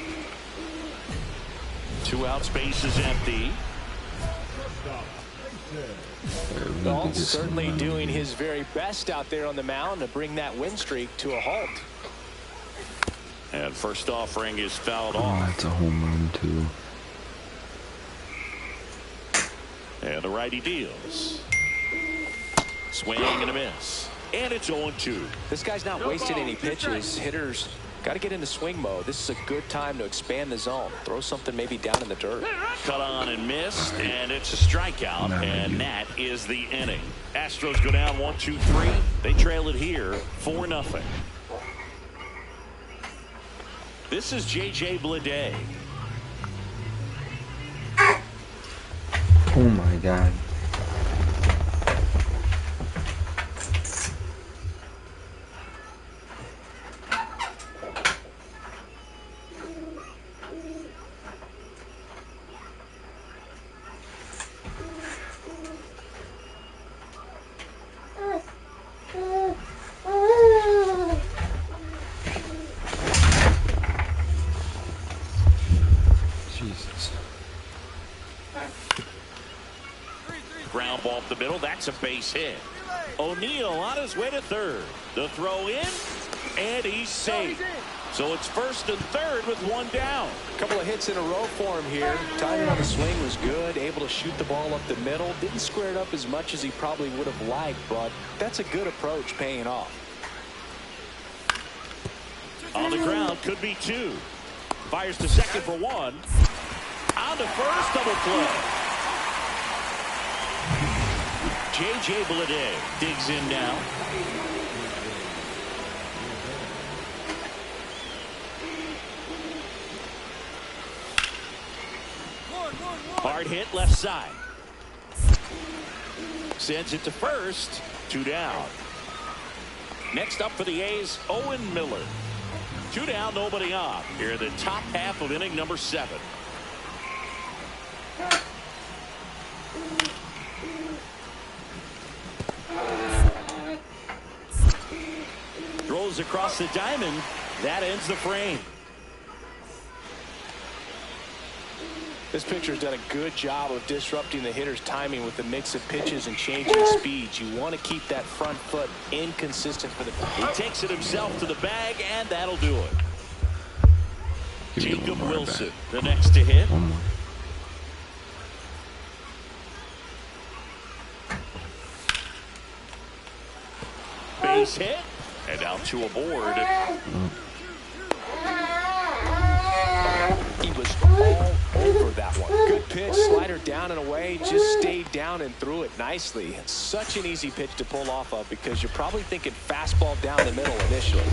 2 outs, base is empty. Well, certainly doing his very best out there on the mound to bring that win streak to a halt. And first offering is fouled Oh, off. that's a home run, too. And the righty deals. Swing and a miss. And it's 0-2. This guy's not wasting any pitches. Hitters got to get into swing mode. This is a good time to expand the zone. Throw something maybe down in the dirt. Cut on and missed, and it's a strikeout, and that is the inning. Astros go down 1-2-3. They trail it here 4-0. This is J.J. Bleday. Oh my God. Jesus. Ground ball up the middle. That's a base hit. O'Neill on his way to third. The throw in, and he's safe. So it's first and third with one down. A couple of hits in a row for him here. Timing on the swing was good. Able to shoot the ball up the middle. Didn't square it up as much as he probably would have liked, but that's a good approach paying off. On the ground, could be two. Fires to second for one. On to first, double play. J.J. Bleday digs in now. Hard hit left side. Sends it to first. 2 down. Next up for the A's, Owen Miller. 2 down, nobody on. Here in the top half of inning number 7. Throws across the diamond. That ends the frame. This pitcher's done a good job of disrupting the hitter's timing with the mix of pitches and changing speeds. You want to keep that front foot inconsistent for the pitcher. He takes it himself to the bag, and that'll do it. Jacob Wilson, the next to hit. One more. Base hit, and now 2 aboard. He was all over that one. Good pitch, slider down and away, just stayed down and threw it nicely. It's such an easy pitch to pull off of because you're probably thinking fastball down the middle initially.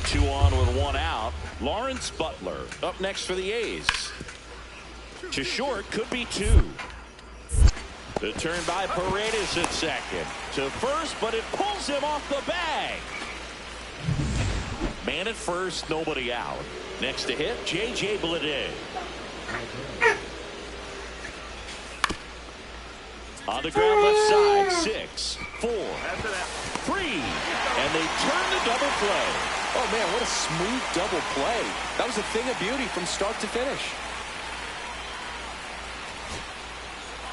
2 on with 1 out. Lawrence Butler up next for the A's. To short, could be 2. The turn by Paredes at second. To first, but it pulls him off the bag. Man at first, nobody out. Next to hit, J.J. Bleday. On the ground left side, 6, 4, 3. And they turn the double play. Oh, man, what a smooth double play. That was a thing of beauty from start to finish.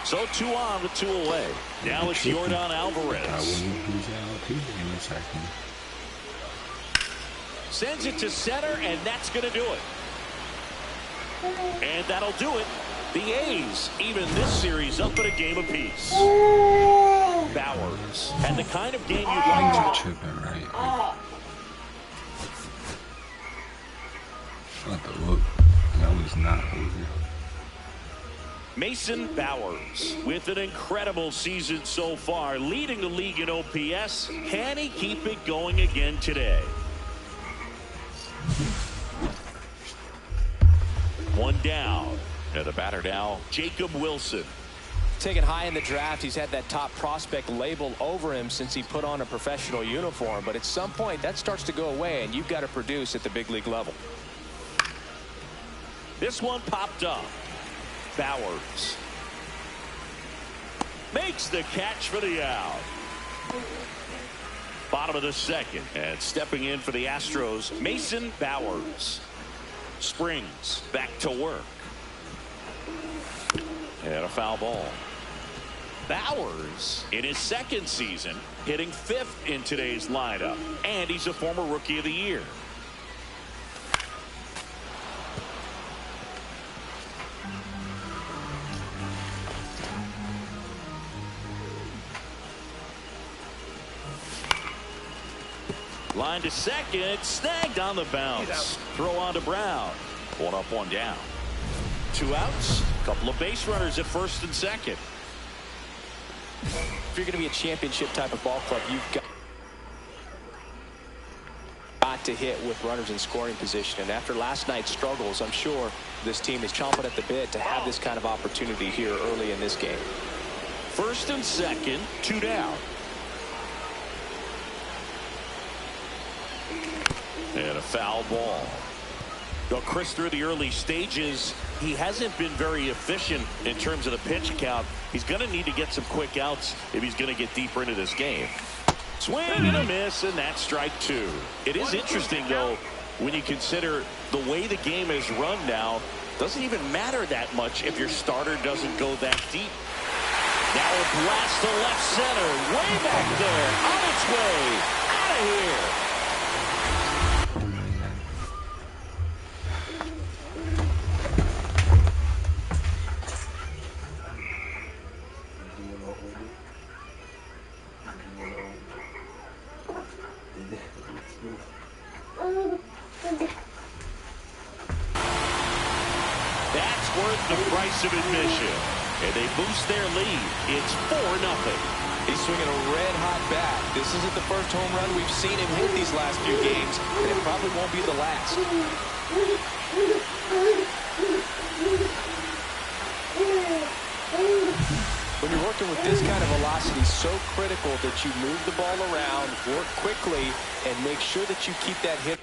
So 2 on with 2 away. Now it's Jordan Alvarez. Sends it to center, and that's going to do it. And that'll do it. The A's even this series up at a game apiece. Bowers had the kind of game you'd like to. Shut the look. That was not over. Mason Bowers with an incredible season so far, leading the league in OPS. Can he keep it going again today? 1 down. And the batter now, Jacob Wilson. Taken high in the draft, he's had that top prospect label over him since he put on a professional uniform. But at some point, that starts to go away, and you've got to produce at the big league level. This one popped up. Bowers makes the catch for the out. Bottom of the second, and stepping in for the Astros, Mason Bowers. Springs back to work. And a foul ball. Bowers, in his second season, hitting 5th in today's lineup, and he's a former Rookie of the Year. Line to second, snagged on the bounce. Throw on to Brown. 1 up, 1 down. 2 outs, couple of base runners at first and second. If you're going to be a championship type of ball club, you've got to hit with runners in scoring position. And after last night's struggles, I'm sure this team is chomping at the bit to have this kind of opportunity here early in this game. First and second, 2 down. And a foul ball. Well, Chris, through the early stages, he hasn't been very efficient in terms of the pitch count. He's going to need to get some quick outs if he's going to get deeper into this game. Swing and a miss, and that's strike 2. It is interesting, though, when you consider the way the game is run now. Doesn't even matter that much if your starter doesn't go that deep. Now a blast to left center, way back there, on its way, out of here. That's worth the price of admission. And they boost their lead. It's 4-0. He's swinging a red-hot bat. This isn't the first home run we've seen him hit these last few games, and it probably won't be the last. When you're working with this kind of velocity, so critical that you move the ball around, work quickly, and make sure that you keep that hit.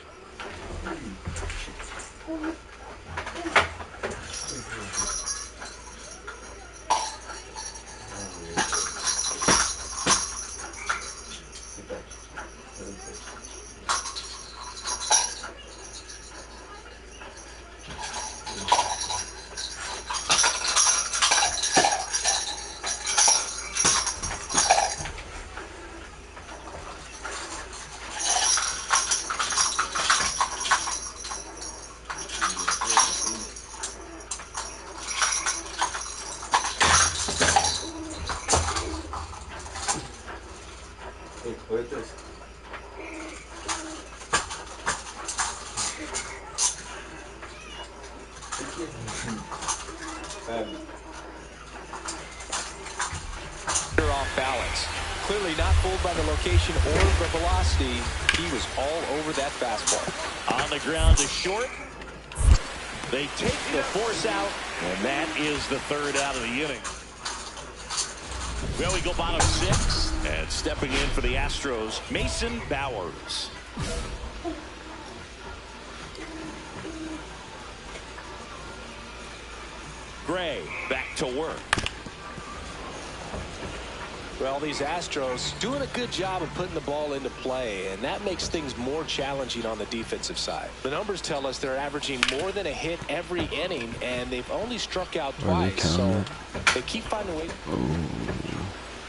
Off balance. Clearly not fooled by the location or the velocity. He was all over that fastball. On the ground to short. They take the force out, and that is the 3rd out of the inning. Well, we go bottom 6, and stepping in for the Astros, Mason Bowers. Gray back to work. Well, these Astros doing a good job of putting the ball into play, and that makes things more challenging on the defensive side. The numbers tell us they're averaging more than a hit every inning, and they've only struck out twice, so they keep finding a way.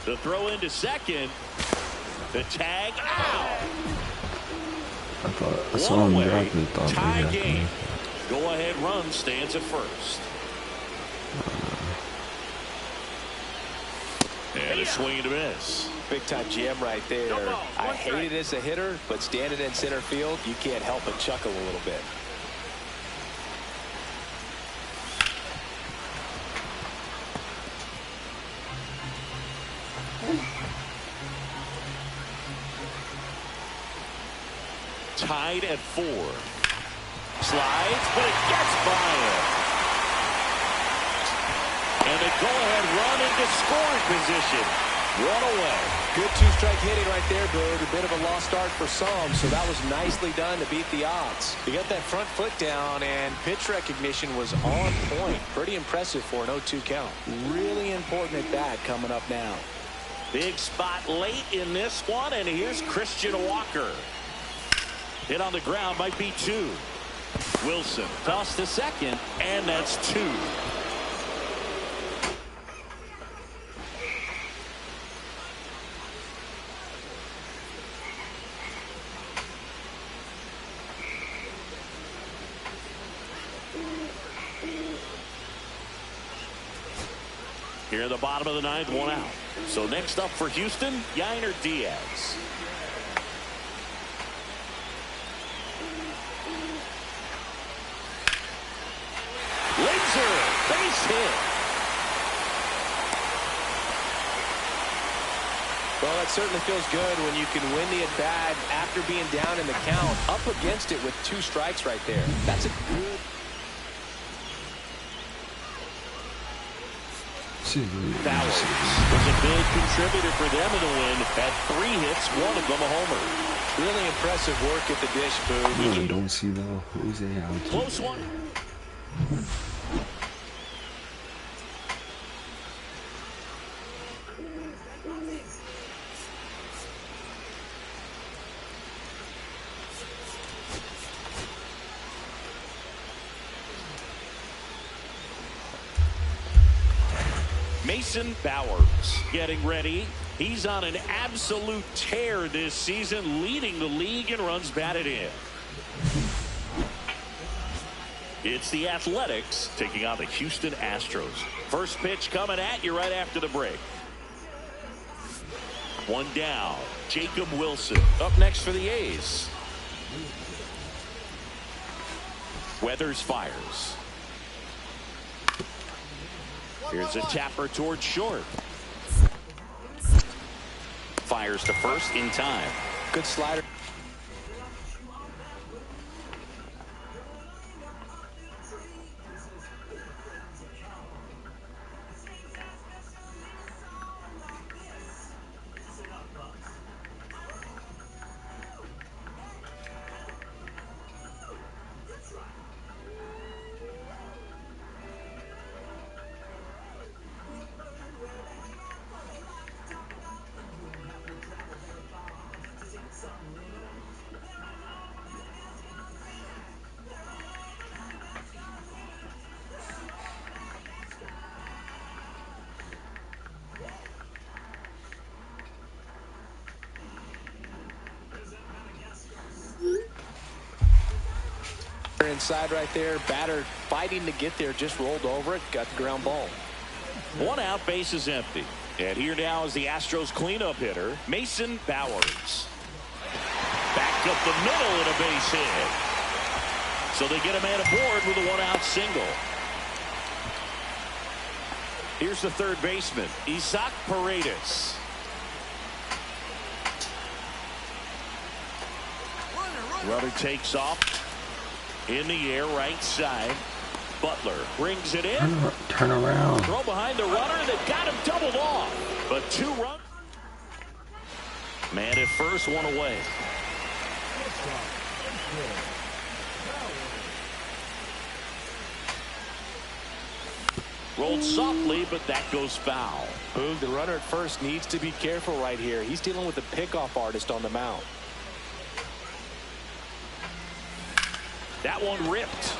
The throw into second. The tag out. I saw him drop it. Tie game. Go-ahead run stands at first. And a swing and a miss. Big time jam right there. I hate it as a hitter, but standing in center field, you can't help but chuckle a little bit. Tied at 4. Slides, but it gets by him. And a go-ahead run into scoring position. 1 away. Good 2-strike hitting right there, Bird. A bit of a lost start for some, so that was nicely done to beat the odds. He got that front foot down, and pitch recognition was on point. Pretty impressive for an 0-2 count. Really important at bat coming up now. Big spot late in this one, and here's Christian Walker. Hit on the ground, might be 2. Wilson tossed to second, and that's 2. Here in the bottom of the ninth, 1 out. So next up for Houston, Yainer Diaz. Laser base hit. Well, it certainly feels good when you can win the at-bat after being down in the count, up against it with 2 strikes right there. That's a good... Bowers was a big contributor for them in the win. Had 3 hits, 1 of them a homer. Really impressive work at the dish, Boo. No, I don't see the Jose out. Close one. Mason Bowers getting ready. He's on an absolute tear this season, leading the league in runs batted in. It's the Athletics taking on the Houston Astros. First pitch coming at you right after the break. 1 down. Jacob Wilson up next for the A's. Weathers fires. Here's a tapper towards short. Fires to first in time. Good slider. Inside right there, batter fighting to get there, just rolled over it, got the ground ball. 1 out, base is empty. And here now is the Astros cleanup hitter, Mason Bowers. Back up the middle and a base hit. So they get a man aboard with a 1 out single. Here's the third baseman, Isaac Paredes. Runner takes off. In the air, right side. Butler brings it in. Turn around. Throw behind the runner. They've got him doubled off. But 2 runs. Man at first, 1 away. Rolled softly, but that goes foul. Boog, the runner at first needs to be careful right here. He's dealing with a pickoff artist on the mound. That one ripped.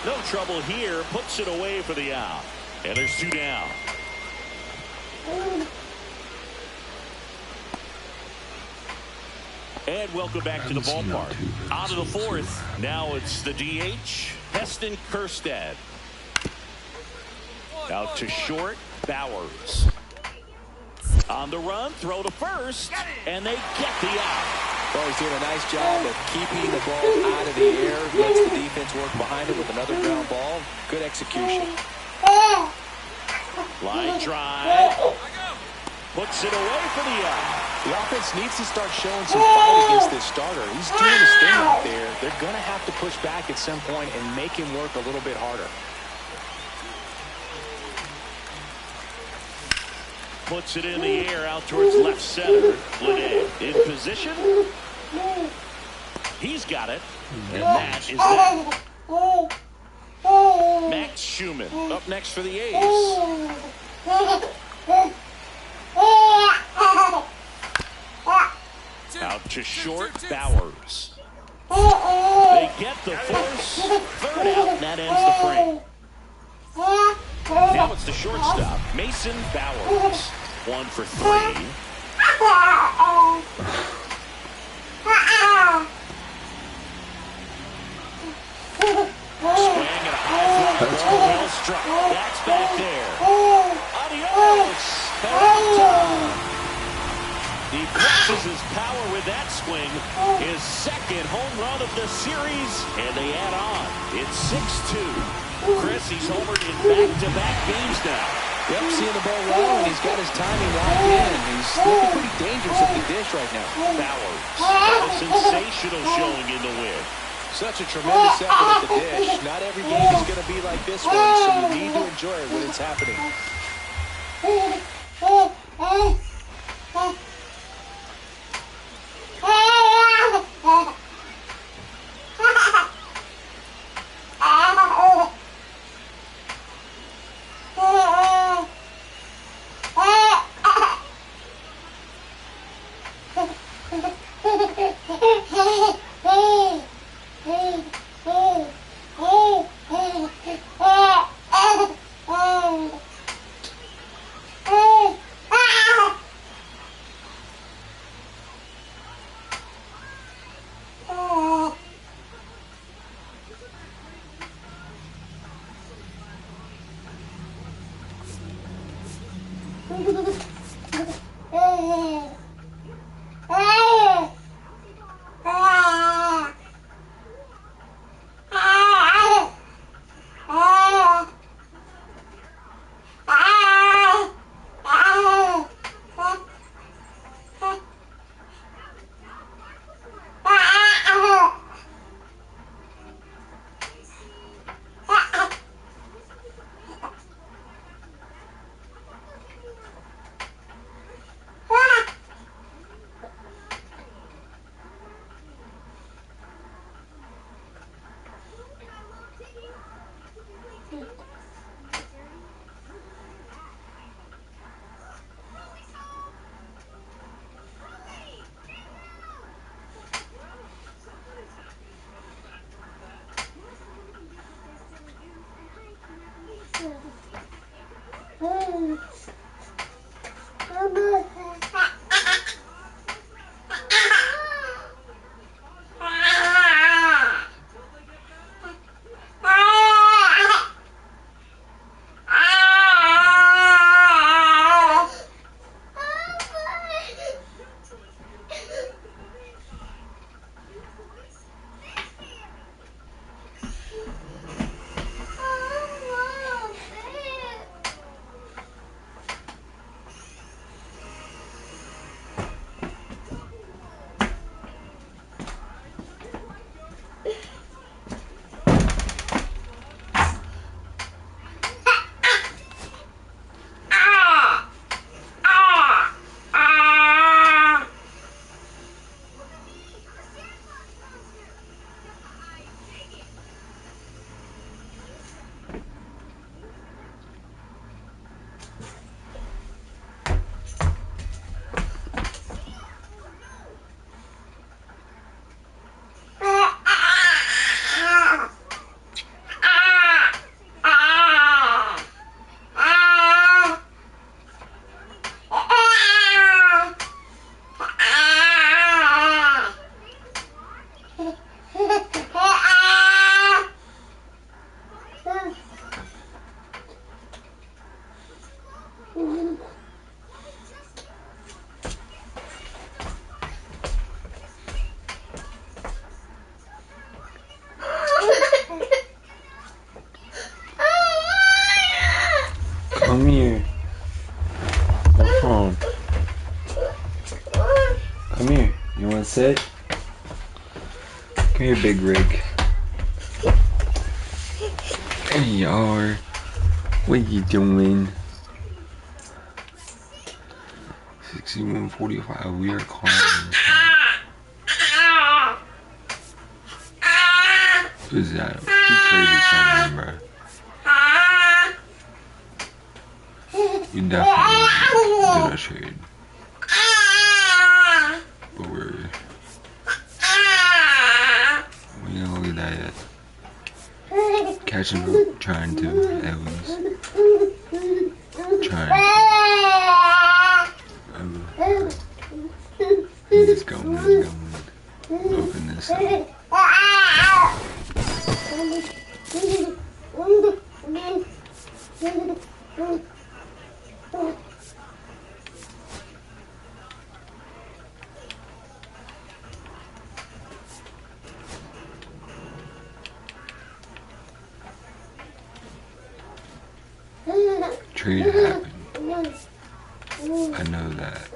No trouble here. Puts it away for the out. And there's 2 down. And welcome back to the ballpark. Out of the 4th. Now it's the DH, Heston Kjerstad. Out to short, Bowers. On the run, throw to first, and they get the out. Well, he's doing a nice job of keeping the ball out of the air. Lets the defense work behind it with another ground ball. Good execution. Line drive. Puts it away for the out. The offense needs to start showing some fight against this starter. He's doing his thing out there. They're going to have to push back at some point and make him work a little bit harder. Puts it in the air out towards left center. Liddell in position. He's got it. And that is that. Max Schumann up next for the A's. Out to short, Bowers. They get the force. 3rd out, and that ends the frame. Now it's the shortstop, Mason Bowers. 1 for 3. Swing and a high fly ball, well struck. That's back there. flexes his power with that swing. His second home run of the series, and they add on. It's 6-2. Chris, he's homered in back-to-back games now. Yep, seeing the ball roll, and he's got his timing locked in. He's looking pretty dangerous at the dish right now. Bowers got a sensational showing in the win. Such a tremendous effort at the dish. Not every game is going to be like this one, so you need to enjoy it when it's happening. Come here. What's wrong? Come here. You want to sit? Come here, Big Rig. There you are. What you doing? 61:45. We are climbing. Who's that? He traded someone, bro. You definitely did a trade. But we ain't gonna look at that yet. Catching up, trying to, at least. Trying to. Let's go, let's go. Open this up. trade happened. I know that.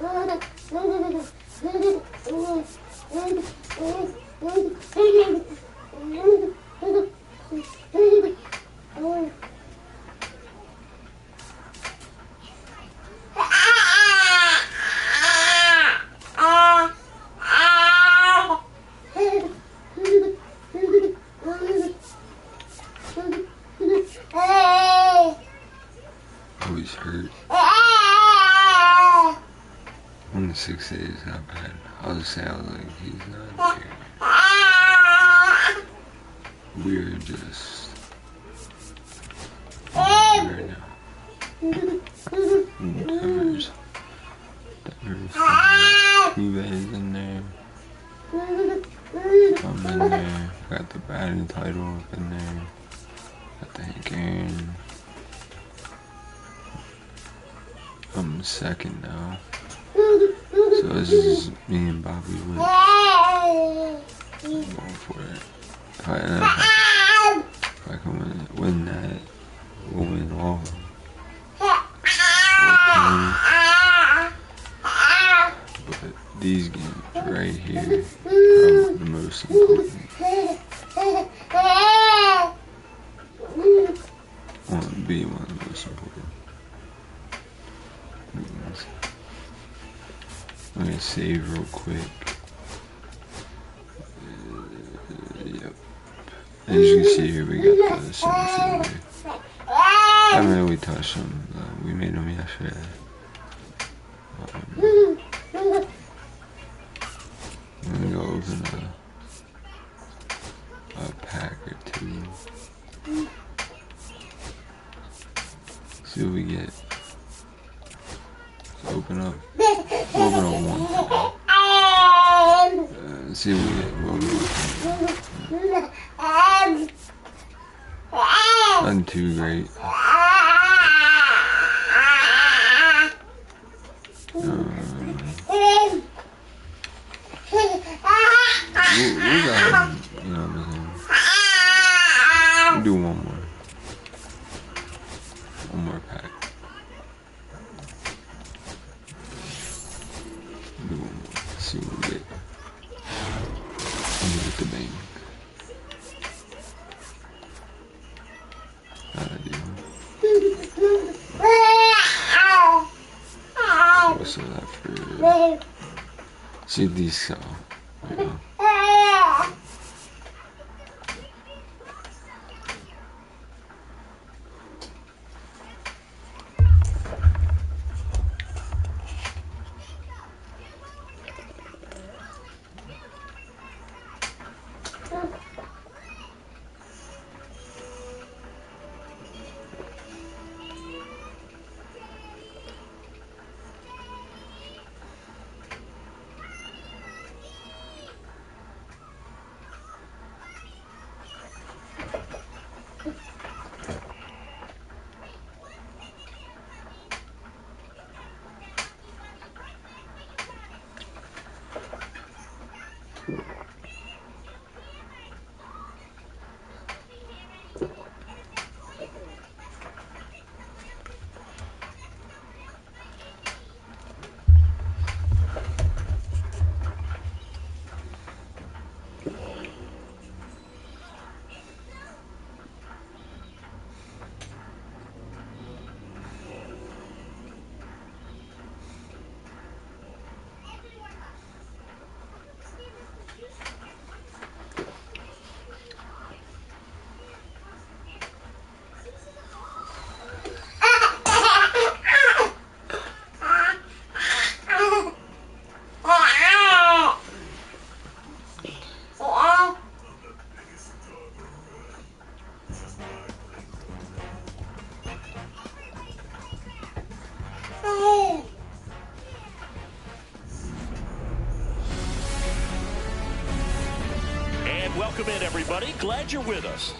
Always hurt. On the 6 days, not bad. I was say, I was like, he's not there. We're just right now. Denver's Juve's in there. I'm in there. Got the batting title up in there. Got the Hank Aaron. I'm second now. So this is me and Bobby Wood. I'm going for it. If I can win that, we'll win all of them. But these games right here are the most important. Want to be one of the most important. I'm gonna save real quick. Yep. As you can see here, we got the center fielder. Haven't really touched him. We made him yesterday. I'm gonna go open a pack or two. See what we get. Open up. Open up one. See what we get. Nothing too great. We got, you know what I'm saying? We'll do one more. One more pack. Do one more. See what we get. I'm gonna get the bang. What's that for? See these sell. You know. Welcome in, everybody. Glad you're with us.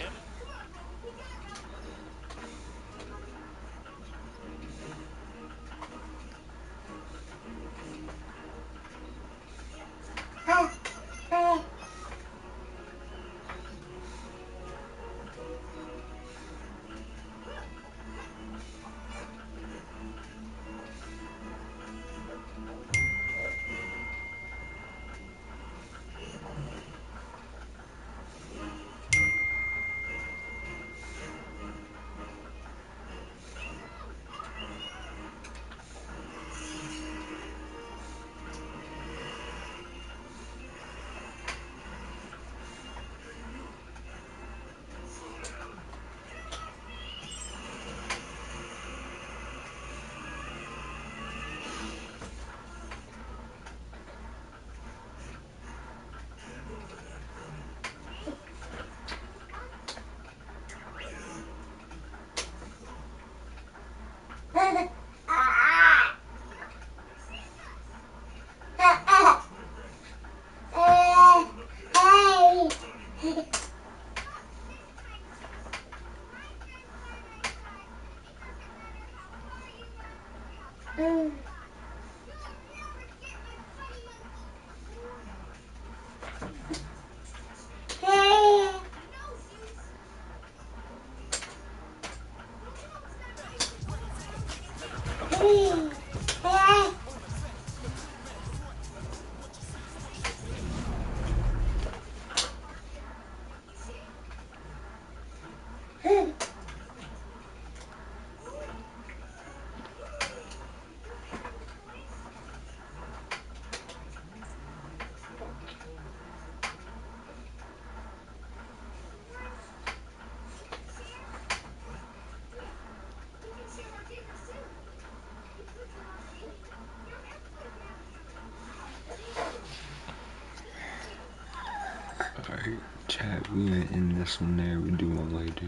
we gonna end this one there. We do one later.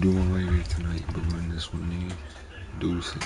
Do one later tonight, but we're in this one there. Deuces.